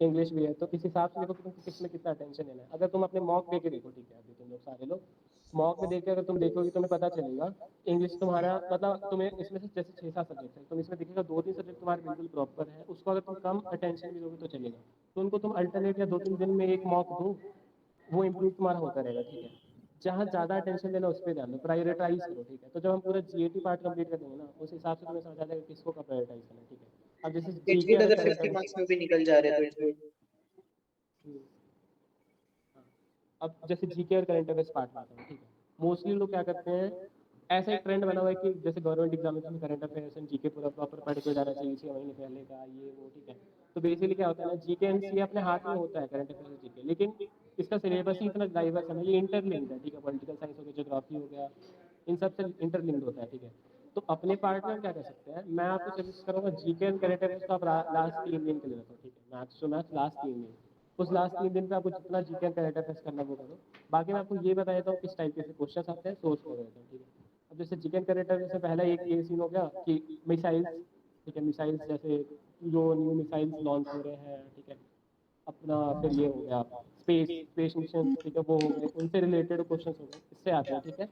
इंग्लिश भी है। तो इस हिसाब से देखो कि तुमको किस में कितना अटेंशन देना है। अगर तुम अपने मॉक दे के देखो, ठीक है, अभी तुम लोग सारे लोग मॉक में देख के अगर तुम देखोगे तुम्हें पता चलेगा इंग्लिश तुम्हारा मतलब तुम्हें इसमें से जैसे 6-7 सब्जेक्ट है, तुम इसमें देखिएगा 2-3 सब्जेक्ट तुम्हारे बिल्कुल प्रॉपर है, उसको अगर तुम कम अटेंशन भी दोगे तो चलेगा। तो उनको तुम अल्टरनेट या 2-3 दिन में एक मॉक दो, वो इम्प्रूव तुम्हारा होता रहेगा, ठीक है। जहाँ ज़्यादा अटेंशन देना उस पर ध्यान दो, प्रायोरिटाइज करो, ठीक है। तो जब हम पूरा जीएटी पार्ट कंप्लीट कर देंगे ना उस हिसाब से तुम्हें समझ आ जाएगा किसको का प्रायोरिटाइज करना है, ठीक है। अब जैसे इट्स जीके गुड में अगर करंट 50 अफेयर्स, मार्क्स में भी निकल जा रहे हैं तो इट्स गुड। अब जैसे जीके और करंट अफेयर्स पार्ट में आता हूँ, ठीक है। मोस्टली लोग क्या करते हैं, ऐसा एक ट्रेंड बना हुआ है कि जैसे गवर्नमेंट एग्जामिनेशन में करंट अफेयर्स एंड जीके पूरा प्रॉपर पढ़ के जाना चाहिए 6 महीने पहले का ये वो, ठीक है। तो बेसिकली क्या होता है ना, जीके एंड सी अपने हाथ में होता है करंट अफेयर्स जीके, लेकिन इसका सिलेबस ही इतना डाइवर्स है ना, ये इंटरलिंक्ड है, ठीक है। पॉलिटिकल साइंस हो गया, ज्योग्राफी हो गया, इन सब से इंटरलिंक्ड होता है, ठीक है। तो अपने पार्ट में हम क्या कर सकते हैं, मैं आपको सजेस्ट करूँगा जीके एंड करंट अफेयर्स को आप लास्ट 3 दिन के लिए रखो, ठीक है। मैथ्स टू मैथ्स लास्ट 3 दिन, उस लास्ट 3 दिन पे आपको जितना जीके एंड करंट अफेयर्स करना वो करो। बाकी मैं आपको ये बता देता हूँ किस टाइप के क्वेश्चन आते हैं, सोच कर देता हूँ, ठीक है। अब जैसे जीके एंड करंट अफेयर्स से पहला एक ये सीन हो गया कि मिसाइल्स, ठीक है। मिसाइल्स जैसे जो न्यू मिसाइल्स लॉन्च हो रहे हैं, ठीक है। अपना फिर ये हो गया स्पेस मिशन, ठीक है, वो हो गए, उनसे रिलेटेड क्वेश्चन हो गए, इससे आते हैं, ठीक है।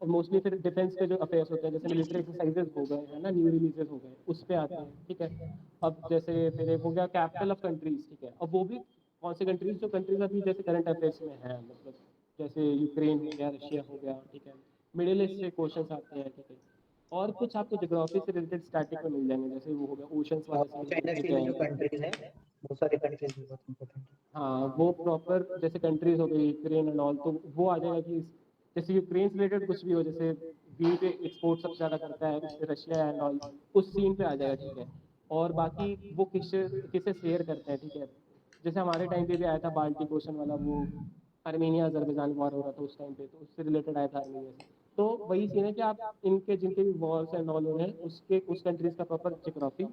और मोस्टली फिर डिफेंस के जो अफेयर्स होते हैं जैसे मिलिट्री एक्सरसाइजेज हो गए है ना, न्यू रिलीजेस हो गए, उस पे आते हैं, ठीक है। अब जैसे फिर एक हो गया कैपिटल ऑफ कंट्रीज, ठीक है। अब वो भी कौन से कंट्रीज, जो कंट्रीज अभी जैसे करंट अफेयर्स में है, मतलब जैसे यूक्रेन हो गया, रशिया हो गया, ठीक है। मिडिल ईस्ट से क्वेश्चन आते हैं, ठीक है। और कुछ आपको ज्योग्राफी से रिलेटेड स्टैटिक में मिल जाएंगे, जैसे वो हो गया ओशंस वाला सीन, चाइना सी ठीक में जो है। कंट्रीज हैं, बहुत सारे कंट्रीज बहुत इंपॉर्टेंट है। हाँ वो प्रॉपर जैसे कंट्रीज हो गई यूक्रेन एंड ऑल, तो वो आ जाएगा कि जैसे यूक्रेन से रिलेटेड कुछ भी हो, जैसे वीट एक्सपोर्ट सबसे ज़्यादा करता है रशिया एंड ऑल, उस सीन पे आ जाएगा, ठीक है। और बाकी वो किससे किससे शेयर करते हैं, ठीक है। जैसे हमारे टाइम पे भी आया था बाल्टिक ओशन वाला, वो आर्मेनिया अजरबैजान वॉर हो रहा था उस टाइम पे, तो उससे रिलेटेड आया था आर्मेनिया से। तो वही सीन है कि आप इनके जिनके भी वॉर्स एंड ऑल हो रहे हैं उसके उस कंट्रीज का proper geography,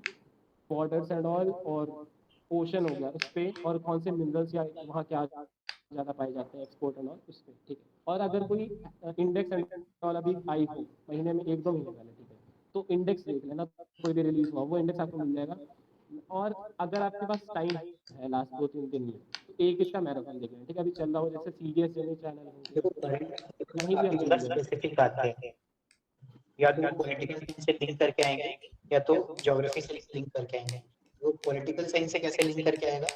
borders and all, और ओशन हो गया उस पे, और कौन से मिनरल्स या वहाँ क्या ज़्यादा पाए जाते हैं एक्सपोर्ट एंड ऑल उस पे, ठीक है। और अगर कोई इंडेक्स एंड ऑल अभी आई हो महीने में 1-2 महीने पहले, ठीक है, तो इंडेक्स देख लेना, कोई भी रिलीज हुआ वो इंडेक्स आपको मिल जाएगा। और अगर आपके पास टाइम है लास्ट 2-3 दिन में तो एक इसका मैराथन देख लेना, ठीक है। अभी चल रहा हो जैसे सीरियस जर्नी चैनल हो देखो गया, करंट कहीं भी काफी हमको ज्यादा मिल जाएगा। स्पेसिफिक आते हैं, या तो वो पॉलिटिकल साइंस से लिंक करके आएंगे या तो ज्योग्राफी से लिंक करके आएंगे। वो पॉलिटिकल साइंस से कैसे लिंक करके आएगा,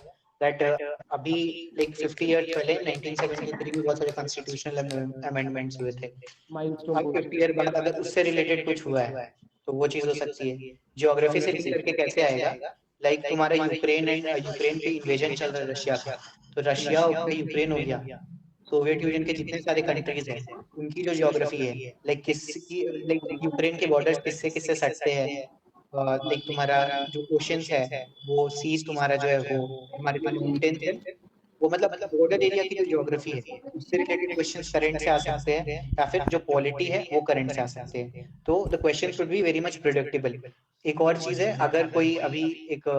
दैट अभी लाइक 50 ईयर पहले 1973 में बहुत सारे कॉन्स्टिट्यूशनल अमेंडमेंट्स हुए थे। माइलस्टोन अब बोलते 50 ईयर बाद अगर उससे रिलेटेड कुछ हुआ है तो वो चीज हो सकती है। ज्योग्राफी से लिंक करके कैसे आएगा, लाइक तुम्हारा यूक्रेन पे इन्वेजन चल रहा है रशिया का, तो रशिया हो गया, यूक्रेन हो गया, सोवियत यूनियन के जितने सारे कंट्रीज हैं उनकी जो ज्योग्राफी है, लाइक किसकी, लाइक यूक्रेन के बॉर्डर्स किससे किससे सटते हैं, लाइक तुम्हारा जो ओशंस है, वो सीज तुम्हारा जो है वो, तुम्हारे जो माउंटेन्स है, वो मतलब बॉर्डर एरिया की जो ज्योग्राफी है उससे रिलेटेड क्वेश्चंस करंट से आ सकते हैं, या फिर जो पॉलिटी है वो करंट से आ सकते हैं। तो the question should be very much predictable. एक और चीज है, अगर कोई अभी एक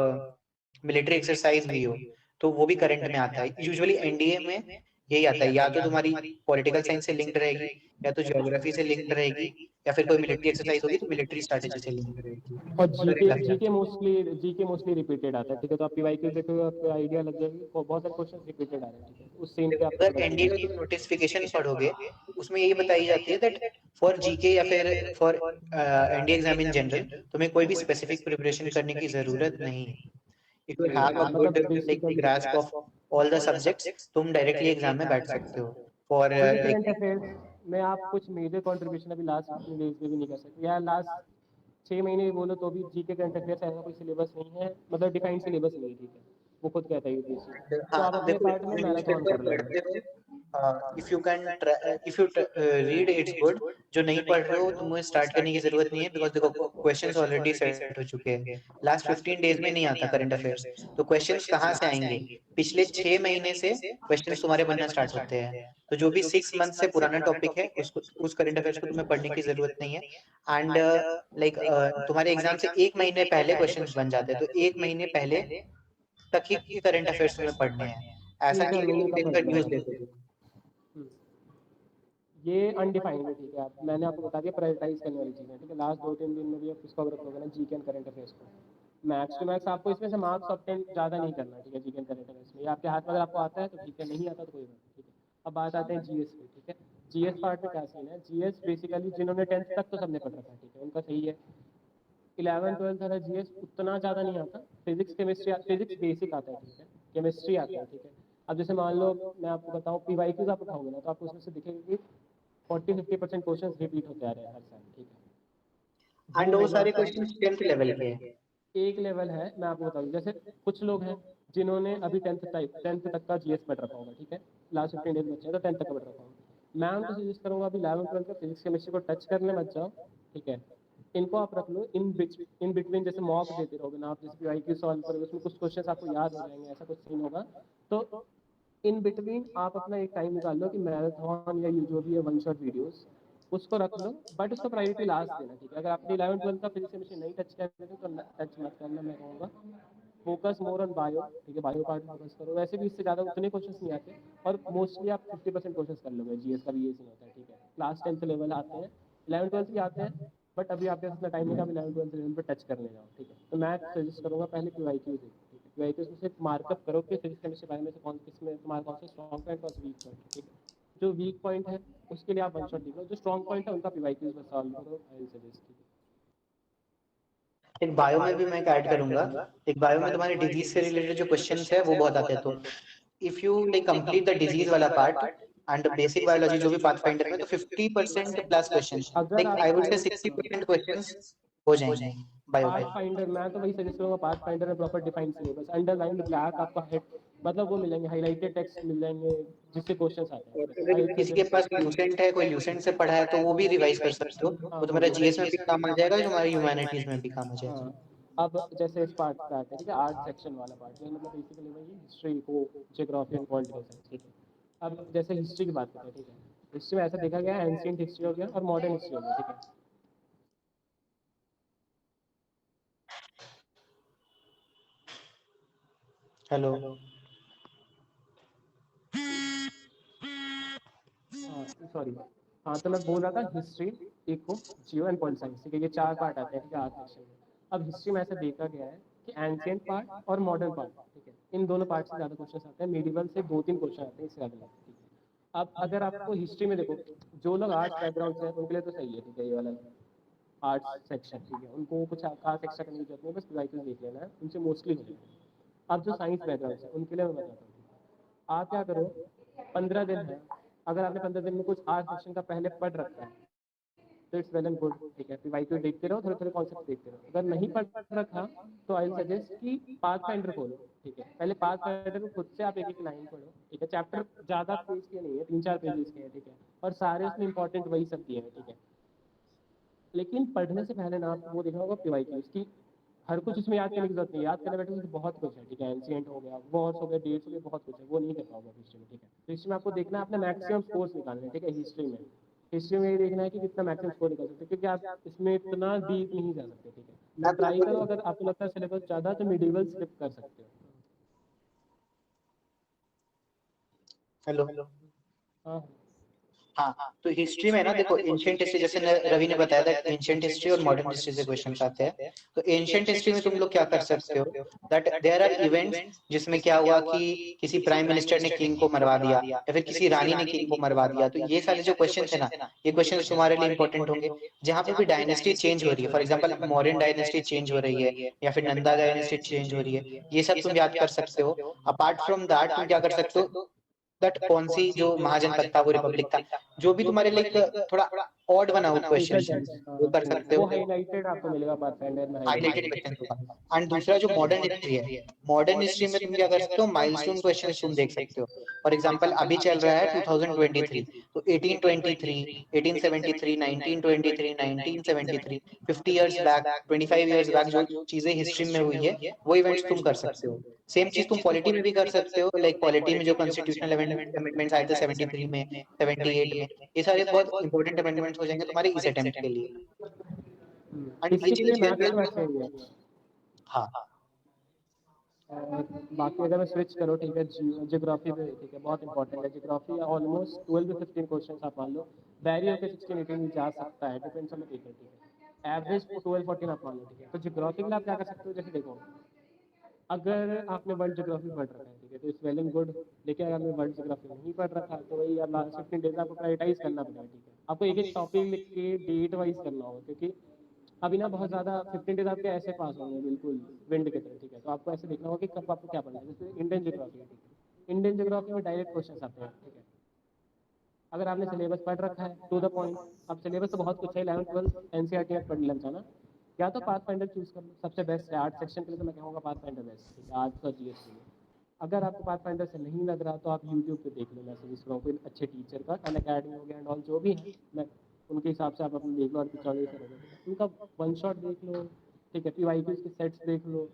मिलिट्री एक्सरसाइज भी हो तो वो भी करंट में आता है। यूजुअली एनडीए में यही आता है, या तो तुम्हारी पॉलिटिकल साइंस से लिंक्ड रहेगी, या तो ज्योग्राफी से लिंक्ड रहेगी, या फिर कोई मिलिट्री एक्सरसाइज होगी तो मिलिट्री स्ट्रेटेजी से लिंक्ड रहेगी। और और जीके मोस्टली रिपीटेड आता है, ठीक है। तो आप पीवाईक्यू देखोगे आपको आइडिया लग जाएगी, और बहुत सारे क्वेश्चन रिपीटेड आ रहे हैं, ठीक है। उस सीन पे आपको अगर पता एनडीए का चलेगा। तुम नोटिफिकेशन पढ़ोगे तो उसमें यही बताई जाती है दैट फॉर जीके या फिर for NDA exam in general तुम्हें कोई भी स्पेसिफिक प्रिपरेशन करने की जरूरत नहीं है। इफ यू हैव अ हाँ गुड मतलब like basically grasp of all the subjects, तुम डायरेक्टली एग्जाम में बैठ सकते हो for GK like. Current affairs में आप कुछ मेजर कंट्रीब्यूशन अभी लास्ट 15 डेज में भी नहीं कर सकते, या लास्ट 6 महीने भी बोलो तो भी जीके करंट अफेयर्स ऐसा कोई सिलेबस नहीं है, मतलब डिफाइंड सिलेबस नहीं है, ठीक है, वो खुद कहता है यूपीएससी। तो आप हाँ अपने देखो, पार्ट में मैराथन न्यूज़पेपर कर लेना। पढ़ते हो, if you can, if you read it's good. जो नहीं पढ़ रहे हो तुम्हें स्टार्ट करने की जरूरत नहीं है, बिकॉज देखो क्वेश्चंस ऑलरेडी सेट हो चुके हैं। लास्ट 15 डेज में नहीं आता करंट अफेयर्स, तो क्वेश्चंस कहाँ से आएंगे? पिछले 6 महीने से क्वेश्चंस तुम्हारे बनना स्टार्ट होते हैं। तो जो भी 6 मंथ से पुराना टॉपिक है उसको, उस करंट अफेयर्स को तुम्हें पढ़ने की जरूरत नहीं है। एंड लाइक तुम्हारे एग्जाम से 1 महीने पहले क्वेश्चंस बन जाते हैं, तो 1 महीने पहले तक ही करंट अफेयर्स तुम्हें पढ़ने हैं। ऐसा तीन नहीं चार है कि महीने एक का दिन का पढ़ना न्यूज़ है। देखो। हम्म। ये अनडिफाइंड है, ठीक है, आप मैंने आपको बता दिया प्रायोरिटाइज करने वाली चीज़ है, ठीक है। लास्ट 2-3 दिन में भी आप इसको रखोगे ना जीके एंड करंट अफेयर्स को, मैक्स टू मैक्स आपको इसमें से मार्क्स ऑब्टेन ज़्यादा नहीं करना, ठीक है, जीके एंड करंट अफेयर्स में। ये आपके हाथ में अगर आपको आता है तो ठीक है, नहीं आता तो कोई बात नहीं, ठीक है। अब बात आते हैं जीएस पे, ठीक है। जीएस पार्ट में क्या सीन है, जीएस बेसिकली जिन्होंने 10th तक तो सबने पढ़ रखा है, ठीक है, उनका सही है। 11th-12th वाला जीएस उतना ज़्यादा नहीं आता, फिजिक्स केमिस्ट्री, फिजिक्स बेसिक आता है, ठीक है, केमिस्ट्री आता है, ठीक है। अब जैसे मान लो मैं आपको बताऊँ पीवाईक्यूज आप उठाओगे ना, तो आपको उसमें से दिखेगा कि 40-50% क्वेश्चन रिपीट होते आ रहे हैं हर साल, ठीक है। एंड जून वो है सारे जैसे क्वेश्चंस 10th लेवल के हैं। एक लेवल है, मैं आपको बताऊँ, जैसे कुछ लोग हैं जिन्होंने अभी 10th तक का जीएस पढ़ रखा होगा, ठीक है, लास्ट 15 डेज बच्चे हैं तो 10th तक का पढ़ रखा होगा। मैं उनको सजेस्ट करूँगा अभी 11th-12th का फिजिक्स केमिस्ट्री को टच करने मत जाओ, ठीक है। इनको आप रख लो इन बिटवीन, जैसे मॉक देते रहोगे ना आप, जैसे पीवाईक्यू सॉल्व करोगे उसमें कुछ क्वेश्चन आपको याद हो जाएंगे, ऐसा कुछ सीन होगा। तो इन बिटवीन आप अपना एक टाइम निकाल लो कि मैराथन या जो भी है वन शॉट वीडियोस उसको रख लो, बट उसको प्रायोरिटी लास्ट देना, ठीक है। अगर आपने 11th-12th का फिजिक्स केमिस्ट्री नहीं टच कर रहे तो टच मत करना, मैं कहूँगा फोकस मोर ऑन बायो, ठीक है, बायो पार्ट फोकस करो। वैसे भी इससे ज़्यादा उतने क्वेश्चंस नहीं आते, और मोस्टली आप 50% क्वेश्चंस कर लोगे, जीएस का भी ये सीन होता है, ठीक है। क्लास 10th लेवल आते हैं, 11th-12th भी आते हैं, बट अभी आपके पास इतना टाइम नहीं, आप 11th-12th लेवल पर टच कर ले जाओ, ठीक है। तो मैं सजेस्ट करूँगा पहले पीवाईक्यू देखो, ठीक है, पीवाईक्यू में से मार्कअप करो कि फिजिक्स केमिस्ट्री बायो में से कौन किसमें तुम्हारा कौन सा स्ट्रॉन्ग पॉइंट और वीक पॉइंट, ठीक है। जो वीक पॉइंट है उसके लिए आप वन शॉट लिख लो, जो स्ट्रॉन्ग पॉइंट है उनका पीवाईक्यूज में सॉल्व करो, आई विल सजेस्ट, ठीक है। एक बायो में भी मैं ऐड करूंगा। एक बायो में तुम्हारे डिजीज से रिलेटेड जो क्वेश्चंस है वो बहुत आते हैं। तो if you like complete the disease वाला पार्ट एंड बेसिक बायोलॉजी जो भी पाथफाइंडर में, तो 50% प्लस क्वेश्चंस, अगर लाइक आप आई वुड से 60% क्वेश्चंस हो जाएंगे बायो पाथ के। फाइंडर, मैं तो वही सजेस्ट करूंगा, पाथ फाइंडर में proper defined syllabus, underlined black आपका हेड, मतलब वो मिलेंगे, हाईलाइटेड टेक्स्ट मिल जाएंगे जिससे क्वेश्चंस आते हैं, ठीक है। अगर आई किसी के सजेस्ट, पास ल्यूसेंट है, कोई ल्यूसेंट से पढ़ा है, तो वो भी रिवाइज कर सकते हो। हाँ वो वो तुम्हारा भी जीएस में भी काम आ जाएगा, जो हमारे ह्यूमैनिटीज में भी काम आ जाएगा। हाँ। अब जैसे इस पार्ट पे आते हैं, ठीक है, आर्ट सेक्शन वाला पार्ट, जो मतलब बेसिकली वही हिस्ट्री को, जियोग्राफी एंड पॉलिटिकल साइंस, ठीक है। अब जैसे हिस्ट्री की बात करते हैं, ठीक है, हिस्ट्री में ऐसा देखा गया है एंशिएंट हिस्ट्री हो गया और मॉडर्न हिस्ट्री हो गया, ठीक है। हेलो। हाँ सॉरी, हाँ तो मैं बोल रहा था history, eco, geo and political science, ठीक है, ये 4 पार्ट आते हैं, ठीक है, आर्ट सेक्शन में। अब हिस्ट्री में ऐसा देखा गया है कि एंशिएंट पार्ट और मॉडर्न पार्ट, ठीक है, इन दोनों पार्ट से ज़्यादा क्वेश्चन आते हैं, मेडिवल से 2-3 क्वेश्चन आते हैं, इससे ज़्यादा नहीं, ठीक है। अब अगर आपको हिस्ट्री में देखो, जो लोग आर्ट्स बैकग्राउंड से हैं उनके लिए तो सही है, ठीक है, ये वाला आर्ट्स सेक्शन, ठीक है, उनको कुछ खास एक्स्ट्रा करने की जरूरत नहीं, बस पीवाईक्यूज देख लेना है, उनसे मोस्टली हो जाएगा। अब जो साइंस बैकग्राउंड से उनके लिए मैं बताता हूँ, आप क्या करो, 15 दिन है, अगर आपने 15 दिन में कुछ आर्ट सेक्शन का पहले पढ़ रखा है तो इट्स वेल एंड गुड, ठीक है, पीवाईक्यू देखते रहो, थोड़े थोड़े कॉन्सेप्ट देखते रहो। अगर नहीं पढ़ रखा तो आई सजेस्ट कि पाथ फाइंडर खोलो, ठीक है, पहले पाथ फाइंडर को खुद से आप एक एक लाइन पढ़ो, ठीक है। चैप्टर ज़्यादा पेज के नहीं है, 3-4 पेजेस के हैं, ठीक है, और सारे उसमें इंपॉर्टेंट वही सब दिए हैं, ठीक है। लेकिन पढ़ने से पहले ना आपको वो देखना होगा पीवाईक्यूज की, हर कुछ उसमें याद करने की जरूरत नहीं है, याद करने बैठे तो बहुत कुछ है, ठीक है, एंशिएंट हो गया, वॉर्स हो गए, डेट्स हो गए, बहुत कुछ है, वो नहीं कर पाओगे हिस्ट्री में, ठीक है। तो हिस्ट्री में आपको देखना है अपने मैक्सिमम स्कोर्स निकालने हैं, ठीक है। हिस्ट्री में ये देखना है कि कितना मैक्सिमम स्कोर निकाल सकते हैं, क्योंकि आप इसमें इतना डीप नहीं जा सकते, ठीक है। मैं आप ट्राई करो, अगर आपको लगता है सिलेबस ज़्यादा तो मिडिवल स्किप कर सकते हो। हेलो। हाँ हाँ, तो हिस्ट्री में ना देखो एंशिएंट हिस्ट्री जैसे रवि ने बताया था एंशिएंट हिस्ट्री और मॉडर्न हिस्ट्री से क्वेश्चंस आते हैं। तो एंशिएंट हिस्ट्री में तुम लोग क्या कर सकते हो दैट देयर आर इवेंट्स जिसमें क्या हुआ कि किसी प्राइम मिनिस्टर ने किंग को मरवा दिया या फिर किसी रानी ने किंग को मरवा दिया। तो ये सारे जो क्वेश्चन है ना, ये क्वेश्चन तुम्हारे लिए इंपॉर्टेंट होंगे। जहां पे भी डायनेस्टी चेंज हो रही है, for example Mauryan dynasty change हो रही है या फिर नंदा डायनेस्टी चेंज हो रही है, ये सब तुम याद कर सकते हो। अपार्ट फ्रॉम दैट तुम क्या कर सकते हो दैट कौन सी जो महाजनपद था वो रिपब्लिक था, जो भी तुम्हारे लिए थोड़ा ऑड बना हुआ क्वेश्चन वो कर सकते वो हो, हाईलाइटेड आपको मिलेगा पाथफाइंडर में, हाईलाइटेड क्वेश्चन होगा। एंड दूसरा जो मॉडर्न हिस्ट्री है, मॉडर्न हिस्ट्री में तुम क्या कर सकते हो माइलस्टोन क्वेश्चंस तुम देख सकते हो। फॉर एग्जांपल अभी चल रहा है 2023, तो 1823, 1873, 1923, 1973, 50 इयर्स बैक, 25 इयर्स बैक जो चीजें हिस्ट्री में हुई है वो इवेंट्स तुम कर सकते हो। सेम चीज तुम पॉलिटी में भी कर सकते हो, लाइक पॉलिटी में जो कॉन्स्टिट्यूशनल अमेंडमेंट्स आए थे 73 में, 78 में, ये सारे बहुत इंपॉर्टेंट अमेंडमेंट्स हो जाएंगे तुम्हारे इस अटेम्प्ट के लिए। एंड ये इसके लिए चीज मैथ्स तो अच्छा ही है। हाँ और बाकी अगर मैं स्विच करो, ठीक है, ज्योग्राफी पे, ठीक है, बहुत इंपॉर्टेंट है ज्योग्राफी। ऑलमोस्ट 12 से 15 क्वेश्चन आप मान लो, बैरी होकर 16 18 जा सकता है, डिपेंड्स ऑन द पेपर, ठीक है। एवरेज 12 14 आप मान लो, ठीक है। तो ज्योग्राफी के लिए आप क्या कर सकते हो, जैसे देखो, अगर आपने वर्ल्ड ज्योग्राफी पढ़ रखा है, ठीक है, तो इट्स वेल एंड गुड। लेकिन अगर आपने वर्ल्ड ज्योग्राफी नहीं पढ़ रखा है तो वही लास्ट 15 डेज आपको प्रायोरिटाइज करना पड़ेगा, ठीक है। आपको एक एक टॉपिक लिख के डेट वाइज करना होगा, क्योंकि अभी ना बहुत ज़्यादा 15 डेज आपके ऐसे पास होंगे बिल्कुल विंड की तरह, ठीक है। तो आपको ऐसे देखना होगा कि कब आपको क्या पढ़ना है। जैसे इंडियन ज्योग्राफी है, ठीक है, इंडियन ज्योग्राफी में डायरेक्ट क्वेश्चन आते हैं, ठीक है। अगर आपने सिलेबस पढ़ रखा है टू द पॉइंट, अब सिलेबस तो बहुत कुछ है, 11th 12th एनसीईआरटी में पढ़ लेना ना, या तो पाथ फाइंडर चूज कर लो, सबसे बेस्ट है। आर्ट सेक्शन के लिए तो मैं कहूँगा पाथ फाइंडर बेस्ट, ठीक है, आर्ट्स और जीएस के लिए। अगर आपको पाथ फाइंडर से नहीं लग रहा तो आप यूट्यूब पे देख लो, मैं सजेस्ट करूँ कोई अच्छे टीचर का, अन अकेडमी हो गया एंड ऑल जो भी है, मैं उनके हिसाब से आप अपने देख लो और पिछड़े से रहो, उनका वन शॉट देख लो, ठीक है, पीवाईक्यूज के सेट्स देख लो,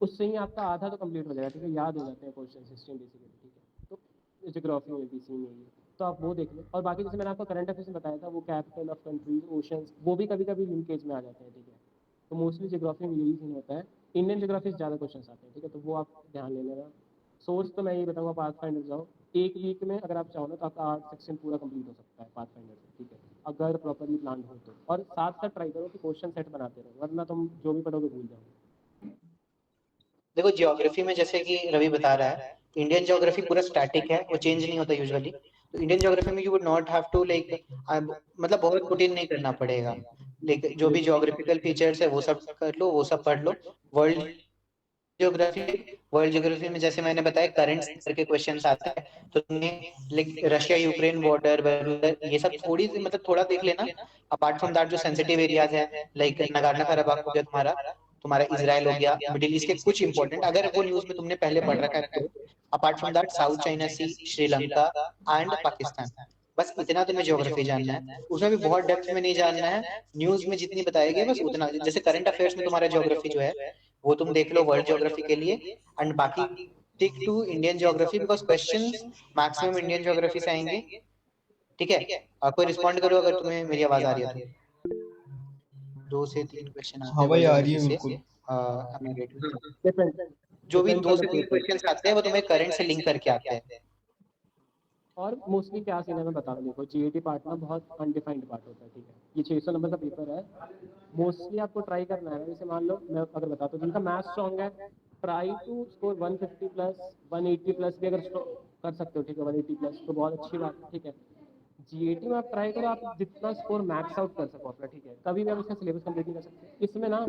उससे ही आपका आधा तो कंप्लीट हो जाएगा, ठीक है, याद हो जाते हैं क्वेश्चन सिस्टम बेसिकली, ठीक है। तो ज्योग्राफी में भी सीन यही है, तो आप वो देख लो। और बाकी जैसे मैंने आपको करंट अफेयर्स में बताया था, वो कैपिटल ऑफ कंट्रीज, ओशंस, वो भी कभी कभी लिंकेज में आ जाते हैं, ठीक है। तो मोस्टली ज्योग्राफी में यही सीन होता है। इंडियन ज्योग्राफी से ज़्यादा क्वेश्चन आते हैं, ठीक है, तो वो आप ध्यान ले लेना। सोर्स तो मैं ये बताऊँगा पाथ फाइंडर जाओ, एक वीक में अगर आप चाहो ना तो आपका आर्ट सेक्शन पूरा कंप्लीट हो सकता है पाथ फाइंडर से, ठीक है, अगर प्रॉपरली प्लान हो तो। और साथ साथ ट्राई करो कि क्वेश्चन सेट बनाते रहो, वरना तुम जो भी पढ़ोगे भूल जाओगे। देखो ज्योग्राफी में जैसे कि रवि बता रहा है, इंडियन ज्योग्राफी पूरा स्टैटिक है, वो चेंज नहीं होता यूजुअली। तो इंडियन ज्योग्राफी में you would not have to like मतलब बहुत पुट इन नहीं करना पड़ेगा, लेकिन जो भी ज्योग्राफिकल फीचर्स है वो सब कर लो, वो सब पढ़ लो। वर्ल्ड ज्योग्राफी, वर्ल्ड ज्योग्राफी में जैसे मैंने बताया करंट के क्वेश्चंस आते हैं, तो तुम्हें लाइक रशिया यूक्रेन बॉर्डर ये सब थोड़ी सी मतलब थोड़ा देख लेना। अपार्ट फ्रॉम दैट जो सेंसिटिव एरियाज है लाइक नगार्नो कराबाख हो गया, तुम्हारा तुम्हारा इजराइल हो गया, मिडिल ईस्ट के कुछ इंपॉर्टेंट अगर वो न्यूज में तुमने पहले पढ़ रखा है तो। Apart from that South China Sea, Sri Lanka and Pakistan, बस इतना तुम्हें ज्योग्राफी जानना है। उसमें भी बहुत डेप्थ में नहीं जानना है, न्यूज में जितनी बताएगी बस उतना। जैसे करंट अफेयर्स में तुम्हारा ज्योग्राफी जो है वो तुम देख लो वर्ल्ड ज्योग्राफी के लिए, एंड बाकी tick two Indian geography because questions maximum Indian geography से आएंगे, ठीक है। कोई रिस्पॉन्ड करो अगर तुम्हें मेरी आवाज आ रही है तो। 2 से 3 क्वेश्चन आते हाँ हैं भाई, वर्ल्ड आ रही ज्योग्राफी है से। बिल्कुल। जो भी डिपेंड्स दो ऑन द से तीन पेपर। क्वेश्चन आते हैं वो तुम्हें करंट से लिंक करके आते हैं। और मोस्टली क्या सीन है मैं बता रहा हूँ, देखो जीएटी पार्ट ना बहुत अनडिफाइंड पार्ट होता है, ठीक है। ये 600 नंबर का पेपर है, मोस्टली आपको ट्राई करना है। जैसे मान लो मैं अगर बताता हूँ, जिनका मैथ स्ट्रॉन्ग है, try to score 150 plus, 180 plus भी अगर कर सकते हो, ठीक है, 180 प्लस तो बहुत अच्छी बात है, ठीक है। जीएटी में आप ट्राई करो, आप जितना स्कोर मैक्स आउट कर सको अपना, ठीक है। कभी भी आप उसका सिलेबस कंप्लीट नहीं कर सकते इसमें ना,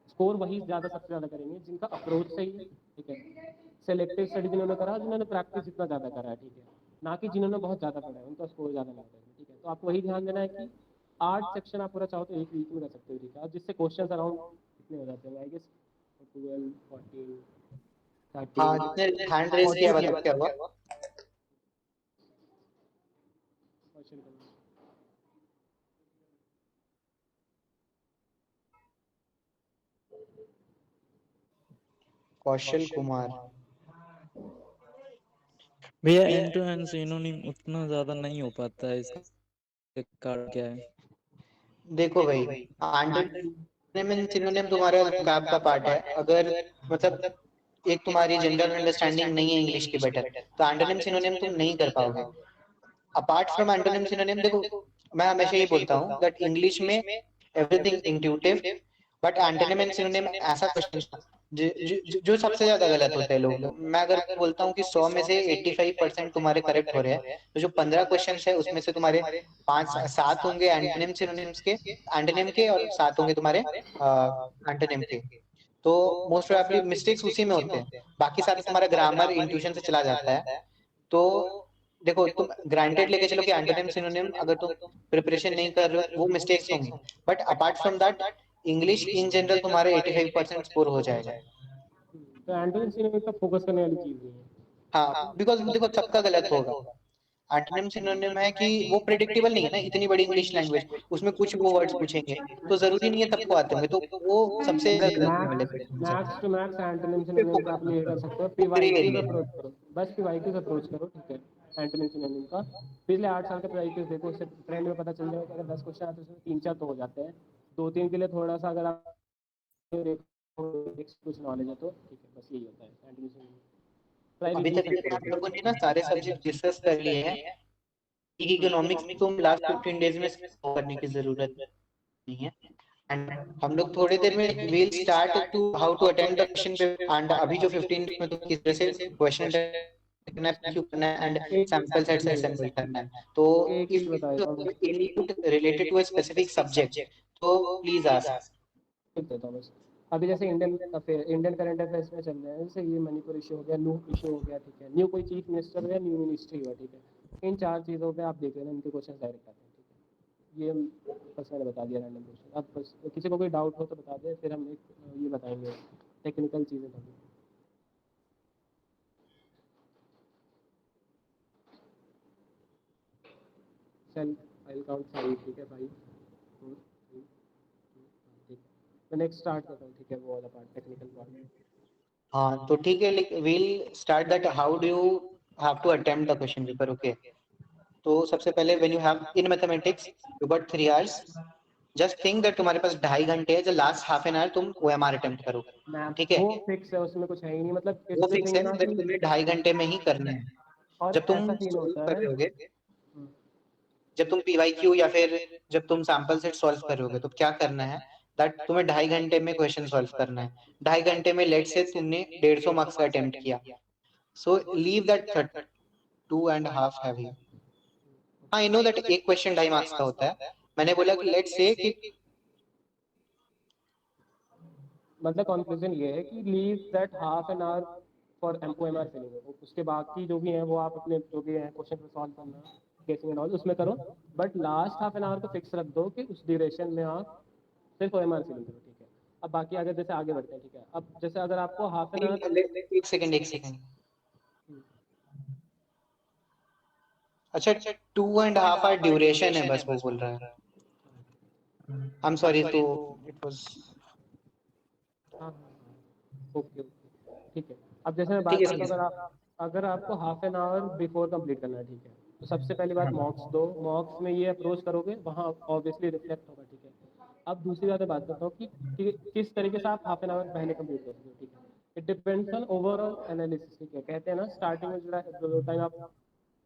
स्कोर वही ज़्यादा सबसे ज़्यादा करेंगे जिनका अप्रोच सही है, ठीक है। सेलेक्टिव स्टडी जिन्होंने करा, जिन्होंने प्रैक्टिस जितना ज़्यादा करा है, ठीक है, ना कि जिन्होंने बहुत ज़्यादा पढ़ा है उनका स्कोर ज़्यादा नहीं होता है, ठीक है। तो आपको वही ध्यान देना है कि आर्ट सेक्शन आप पूरा चाहो तो एक वीक में कर सकते हो, ठीक है, जिससे क्वेश्चन अराउंड कितने हो जाते हैं, आई गेस 12 14 हाँ 13 जितने हैंड रेस किया बताओ क्या हुआ। क्वेश्चन करो। कौशल कुमार, भैया एंड टू एंड सिनोनिम उतना ज्यादा नहीं हो पाता है, इसका कार्ड क्या है? देखो भाई एंटोनिम सिनोनिम तुम्हारा कैब का पार्ट है। अगर मतलब एक तुम्हारी जनरल अंडरस्टैंडिंग नहीं है इंग्लिश की बेटर, तो एंटोनिम सिनोनिम तुम नहीं कर पाओगे। अपार्ट फ्रॉम एंटोनिम सिनोनिम, देखो मैं हमेशा ये बोलता हूँ दैट इंग्लिश में everything intuitive, but antonym and synonym ऐसा क्वेश्चन जो सबसे ज्यादा गलत होते हैं लोग। मैं अगर बोलता हूँ कि 100 में से 85% तुम्हारे करेक्ट हो रहे हैं, तो जो 15 क्वेश्चन है उसमें से तुम्हारे 5-7 होंगे एंटोनिम सिनोनिम्स के, एंटोनिम के, और 7 होंगे तुम्हारे एंटोनिम के। तो मोस्ट प्रोबेबली मिस्टेक्स उसी में होते हैं, बाकी सारा तुम्हारा ग्रामर इंट्यूशन से चला जाता है। तो देखो तुम ग्रांटेड लेके चलो कि एंटोनिम सिनोनिम अगर तुम प्रिपरेशन नहीं कर रहे हो वो मिस्टेक्स होंगी, but apart from that English in general तुम्हारे 85% स्कोर हो जाएगा। तो एंटोनिम सिनोनिम पर फोकस करने वाली चीज नहीं है। हाँ, बिकॉज देखो सबका गलत होगा। एंटोनिम सिनोनिम है कि वो प्रेडिक्टेबल नहीं है ना, इतनी बड़ी इंग्लिश लैंग्वेज, उसमें कुछ वो वर्ड्स पूछेंगे तो जरूरी नहीं है सबको आते होंगे, तो वो सबसे गलत होने वाले क्वेश्चन है। Max to max antonym synonym का आप ये कर सकते हो, पीवाईक्यूज अप्रोच करो, बस पीवाईक्यूज अप्रोच करो, ठीक है। एंटोनिम सिनोनिम का पिछले 8 साल के पीवाईक्यूज देखो, उससे ट्रेंड में पता चल जाएगा कि अगर 10 क्वेश्चन आते हैं उसमें 3-4 तो हो जाते हैं, 2-3 के लिए थोड़ा सा अगर आप कुछ नॉलेज है तो ठीक है, बस यही होता है एंटोनिम सिनोनिम। अभी तक के हम लोगों ने ना सारे सब्जेक्ट डिस्कस कर लिए हैं। इकोनॉमिक्स तुम लास्ट 15 डेज में करने की जरूरत नहीं है, एंड हम लोग थोड़ी देर में will start to how to attend the question paper. And अभी जो 15 डेज में तुम किस तरह से क्वेश्चन करना है, क्यों करना है, एंड सैंपल सेट्स असेंबल करना है। तो एक इफ चीज बता देता हूँ related to a specific subject तो प्लीज आस्क। बस। अभी जैसे इंडियन करंट अफेयर्स में चल रहे हैं, जैसे ये मणिपुर इशू हो गया, नू इशू हो गया, ठीक है, न्यू कोई चीफ मिनिस्टर हो गया, न्यू मिनिस्ट्री हुआ, ठीक है, इन 4 चीज़ों पे आप देख लेना, इनके क्वेश्चन डायरेक्ट आते हैं, ठीक है। ये बस मैंने बता दिया रैंडम क्वेश्चन। अब बस किसी को कोई डाउट हो तो बता दे, फिर हम एक ये बताएंगे टेक्निकल चीज़ें थोड़ी। सेल फाइल काउंट सही, ठीक है भाई, 4 3 2 ठीक है। मैं नेक्स्ट स्टार्ट करता हूँ, ठीक है, वो वाला पार्ट, टेक्निकल पार्ट। हाँ तो ठीक है, we'll start that how do you have to attempt the question paper, okay? तो सबसे पहले when you have in mathematics you got 3 hours, just think that तुम्हारे पास 2.5 घंटे है, जो लास्ट हाफ एन आवर तुम OMR अटेम्प्ट करोगे, ठीक है? वो फिक्स है, उसमें कुछ है ही नहीं, मतलब वो इसमें फिक्स थिंक है ना that कि तुम्हें 2.5 घंटे में ही करना है। और जब तुम ऐसा फील सॉल्व होता कर है। रहे होगे, जब तुम PYQ या फिर जब तुम सैंपल सेट सॉल्व कर रहे होगे तो क्या करना है, दैट तुम्हें 2.5 घंटे में क्वेश्चन सॉल्व करना है। 2.5 घंटे में लेट से तुमने 150 मार्क्स का अटेम्प्ट किया, so leave that 2.5 have you. हाँ, आई नो दैट एक क्वेश्चन 2.5 मार्क्स का होता है। मैंने बोला कि लेट्स से कि मतलब कंक्लूजन ये है कि leave that half an hour for OMR filling, उसके बाकी जो भी हैं वो आप अपने जो भी हैं क्वेश्चन को सॉल्व करना, गेसिंग एंड ऑल उसमें करो, but last half an our को फिक्स रख दो कि उस ड्यूरेशन में आप सिर्फ OMR फिलिंग करो, ठीक है। अब बाकी अगर जैसे आगे बढ़ते हैं, ठीक है, अब जैसे अगर आपको हाफ एन आवर, एक सेकंड अच्छा 2.5 आवर ड्यूरेशन है, बस वो बोल रहा है। आई एम सॉरी, तो इट वाज हाँ ओके ठीक है। अब जैसे मैं ठीक बात है करता हूँ, अगर आपको half an hour before complete करना है, ठीक है, तो सबसे पहली बात मॉक्स दो, मॉक्स में ये अप्रोच करोगे वहाँ ऑब्वियसली रिफ्लेक्ट होगा, ठीक है। अब दूसरी बात करता हूँ कि किस तरीके से आप हाफ एन आवर पहले कंप्लीट करोगे, ठीक है। It depends on overall analysis, ठीक है। कहते हैं ना स्टार्टिंग में जो टाइम आप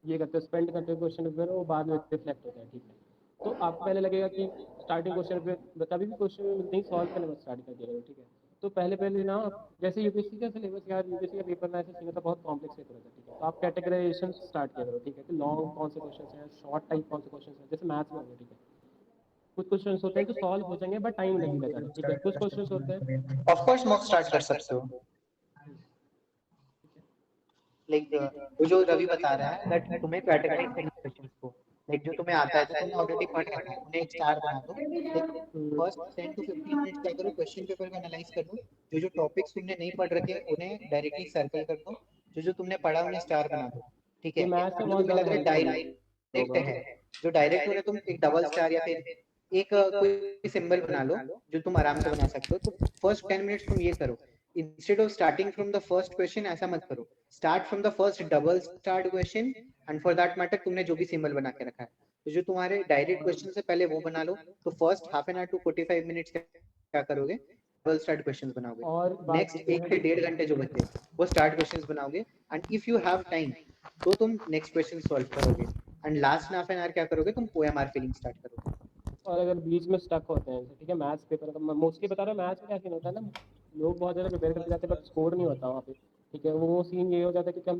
ये करते हो, स्पेंड करते हो क्वेश्चन पेपर, वो बाद में रिफ्लेक्ट होता है, ठीक है। तो आपको पहले लगेगा कि स्टार्टिंग क्वेश्चन पे कभी भी क्वेश्चन नहीं सॉल्व करने में स्टार्ट कर दिया, ठीक है। तो पहले ना जैसे यूपीएससी का सिलेबस, यार यूपीएससी का पेपर ना ऐसे सीखा था, बहुत कॉम्प्लेक्स पेपर होता है, ठीक है। तो आप कैटेगराइजेशन स्टार्ट किया करो, ठीक है, कि लॉन्ग कौन से क्वेश्चन हैं, शॉर्ट टाइप कौन से क्वेश्चन हैं, जैसे मैथ्स में हो गया, ठीक है। कुछ क्वेश्चन होते हैं जो सॉल्व हो जाएंगे बट टाइम लगेगा ज़्यादा, ठीक है। कुछ क्वेश्चन होते हैं, ऑफ कोर्स मॉक स्टार्ट कर सकते हो, लाइक वो जो रवि बता रहा है दैट तुम्हें कैटेगराइज करना क्वेश्चंस को, लाइक जो तुम्हें आता है जो तुमने ऑलरेडी पढ़ रखा है उन्हें एक स्टार बना दो। लाइक फर्स्ट 10 to 15 मिनट्स क्या करो, क्वेश्चन पेपर को एनालाइज कर दो, जो जो टॉपिक्स तुमने नहीं पढ़ रखे उन्हें डायरेक्टली सर्कल कर दो, जो जो तुमने पढ़ा उन्हें स्टार बना दो, ठीक ये है। मैथ्स में जो बहुत तुम्हें ज़्यादा लग रहा है हेल्प डायरेक्ट होगा। है, जो डायरेक्ट हो रहा है तुम एक डबल स्टार या फिर एक कोई सिंबल बना लो जो तुम आराम से बना सकते हो। तो फर्स्ट 10 मिनट्स तुम ये करो, instead of starting from the first question ऐसा मत करो, start from the first double start question, and for that matter तुमने जो भी सिंबल बना के रखा है, तो जो तुम्हारे डायरेक्ट क्वेश्चन से पहले वो बना लो। तो first half an hour to 45 minutes क्या करोगे, डबल स्टार्ट क्वेश्चंस बनाओगे। और बात नेक्स्ट 1 से 1.5 घंटे जो बचे वो स्टार्ट क्वेश्चंस बनाओगे, and if you have time तो तुम नेक्स्ट क्वेश्चन सॉल्व करोगे। And last half an our क्या करोगे तुम OMR फिलिंग स्टार्ट करोगे। और अगर बीच में स्टक होते हैं ठीक है मैथ्स पेपर का मोस्टली बता रहा हूँ मैथ्स में क्या सीन होता है ना लोग बहुत ज़्यादा प्रिपेयर करके जाते हैं बट स्कोर नहीं होता वहाँ पे ठीक है वो सीन ये हो जाता है कि हम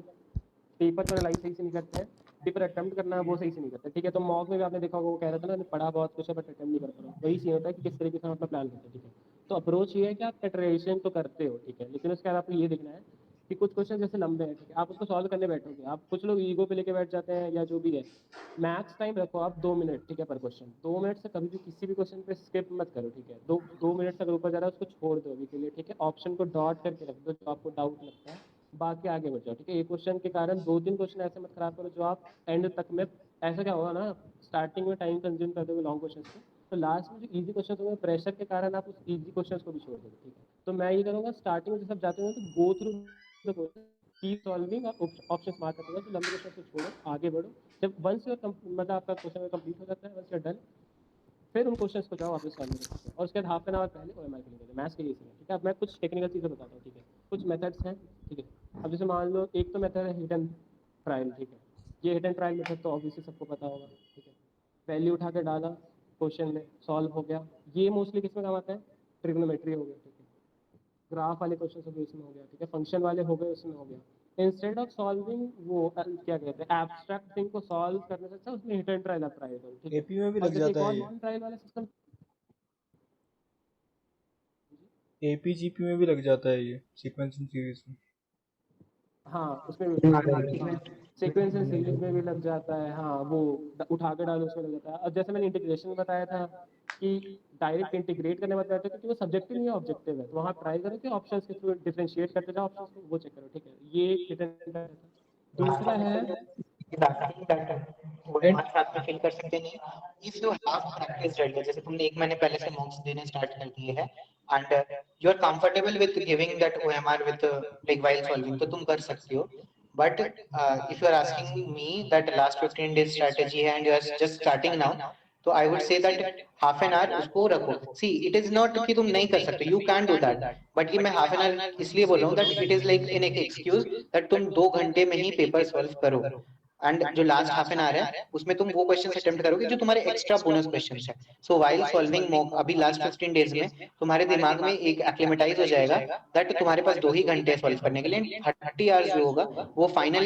पेपर को एनालाइज सही से नहीं करते हैं पेपर अटेम्प्ट करना है वो सही से नहीं करते ठीक है तो मॉक में भी आपने देखा होगा वो कह रहा था ना पढ़ा बहुत कुछ है बट अटेम्प्ट नहीं कर पा रहा वही सीन होता है कि किस तरीके से हम अपना प्लान करते हैं ठीक है तो अप्रोच ये है कि आप टेटरेशन तो करते हो ठीक है लेकिन उसके बाद आपको ये देखना है कि कुछ क्वेश्चन जैसे लंबे हैं ठीक है आप उसको सॉल्व करने बैठोगे आप कुछ लोग ईगो पे लेके बैठ जाते हैं या जो भी है मैक्स टाइम रखो आप 2 मिनट ठीक है पर क्वेश्चन 2 मिनट से कभी भी किसी भी क्वेश्चन पे स्किप मत करो ठीक है 2 मिनट से अगर ऊपर जा रहा है उसको छोड़ दो अभी के लिए ठीक है ऑप्शन को डॉट करके रख दो जो आपको डाउट लगता है बाकी आगे बढ़ जाओ ठीक है एक क्वेश्चन के कारण 2-3 क्वेश्चन ऐसे मत खराब करो जो आप एंड तक में ऐसा क्या होगा ना स्टार्टिंग में टाइम कंज्यूम कर दोगे लॉन्ग क्वेश्चन को तो लास्ट में जो इजी क्वेश्चन होंगे प्रेशर के कारण आप उस इजी क्वेश्चन को भी छोड़ दोगे ठीक है तो मैं ये करूँगा स्टार्टिंग में जब आप जाते हो तो go through the question keep solving और ऑप्शन मार्क करते हो तो लंबे क्वेश्चन को छोड़ो आगे बढ़ो जब वंस योर मतलब आपका क्वेश्चन कंप्लीट हो जाता है वंस योर डन फिर उन क्वेश्चंस को जाओ वापस सॉल्व करो और उसके बाद हाफ एन आवर पहले OMR के लिए मैथ्स के लिए ठीक है अब मैं कुछ टेक्निकल चीज़ें बताता हूँ ठीक है कुछ मेथड्स हैं ठीक है अब जैसे मान लो एक तो मेथड है हिट एंड ट्रायल ठीक है ये हिट एंड ट्रायल मेथड तो ऑब्वियसली सबको पता होगा ठीक है वैल्यू उठा के डाला क्वेश्चन में सॉल्व हो गया ये मोस्टली किस में काम आता है ट्रिग्नोमेट्री हो गया ठीक है ग्राफ वाले क्वेश्चन हो गए इसमें हो गया ठीक है फंक्शन वाले हो गए उसमें हो गया इंस्टेड ऑफ सॉल्विंग वो क्या कहते हैं एब्स्ट्रैक्ट थिंग को सॉल्व करने से अच्छा उसमें हिट एंड ट्रायल आप ट्राई करो ठीक है एपी में भी और लग जैसे एक जाता और है नॉन ट्रायल वाला सिस्टम ये एपी जीपी में भी लग जाता है ये सीक्वेंसिंग सीरीज में। हाँ उसमें भी हाँ सीक्वेंस एंड सीरीज में भी लग जाता है हाँ वो उठा के डालो उसमें लग जाता है और जैसे मैंने इंटीग्रेशन में बताया था कि डायरेक्ट इंटीग्रेट करने में बताया था क्योंकि वो सब्जेक्टिव नहीं है ऑब्जेक्टिव है तो वहाँ ट्राई करो कि ऑप्शंस के थ्रू डिफरेंशिएट करते जाओ ऑप्शंस को वो चेक करो ठीक है ये एक दूसरा है OMR साथ में फिल कर सकते नहीं if you have practice ready जैसे तुमने 1 महीने पहले से मॉक्स देने स्टार्ट कर दिए हैं and you are comfortable with giving that OMR with like while solving तो तुम कर सकते हो but if you are asking me that last 15 days strategy है and you are just starting now तो I would say that half an hour उसको रखो सी इट इज नॉट कि तुम नहीं कर सकते you can do that but ये मैं हाफ एन आवर इसलिए बोल रहा हूँ that it is like in एक एक्सक्यूज दैट तुम 2 घंटे में ही पेपर सॉल्व करो एंड जो लास्ट हाफ एन आवर है उसमें तुम वो क्वेश्चंस अटेम्प्ट करोगे जो तुम्हारे एक्स्ट्रा बोनस क्वेश्चंस है सो व्हाइल सॉल्विंग मॉक अभी लास्ट 15 डेज में तुम्हारे दिमाग में एक एक्लेमेटाइज हो जाएगा दैट तुम्हारे पास 2 ही घंटे सॉल्व करने के लिए 30 आवर्स जो होगा वो फाइनल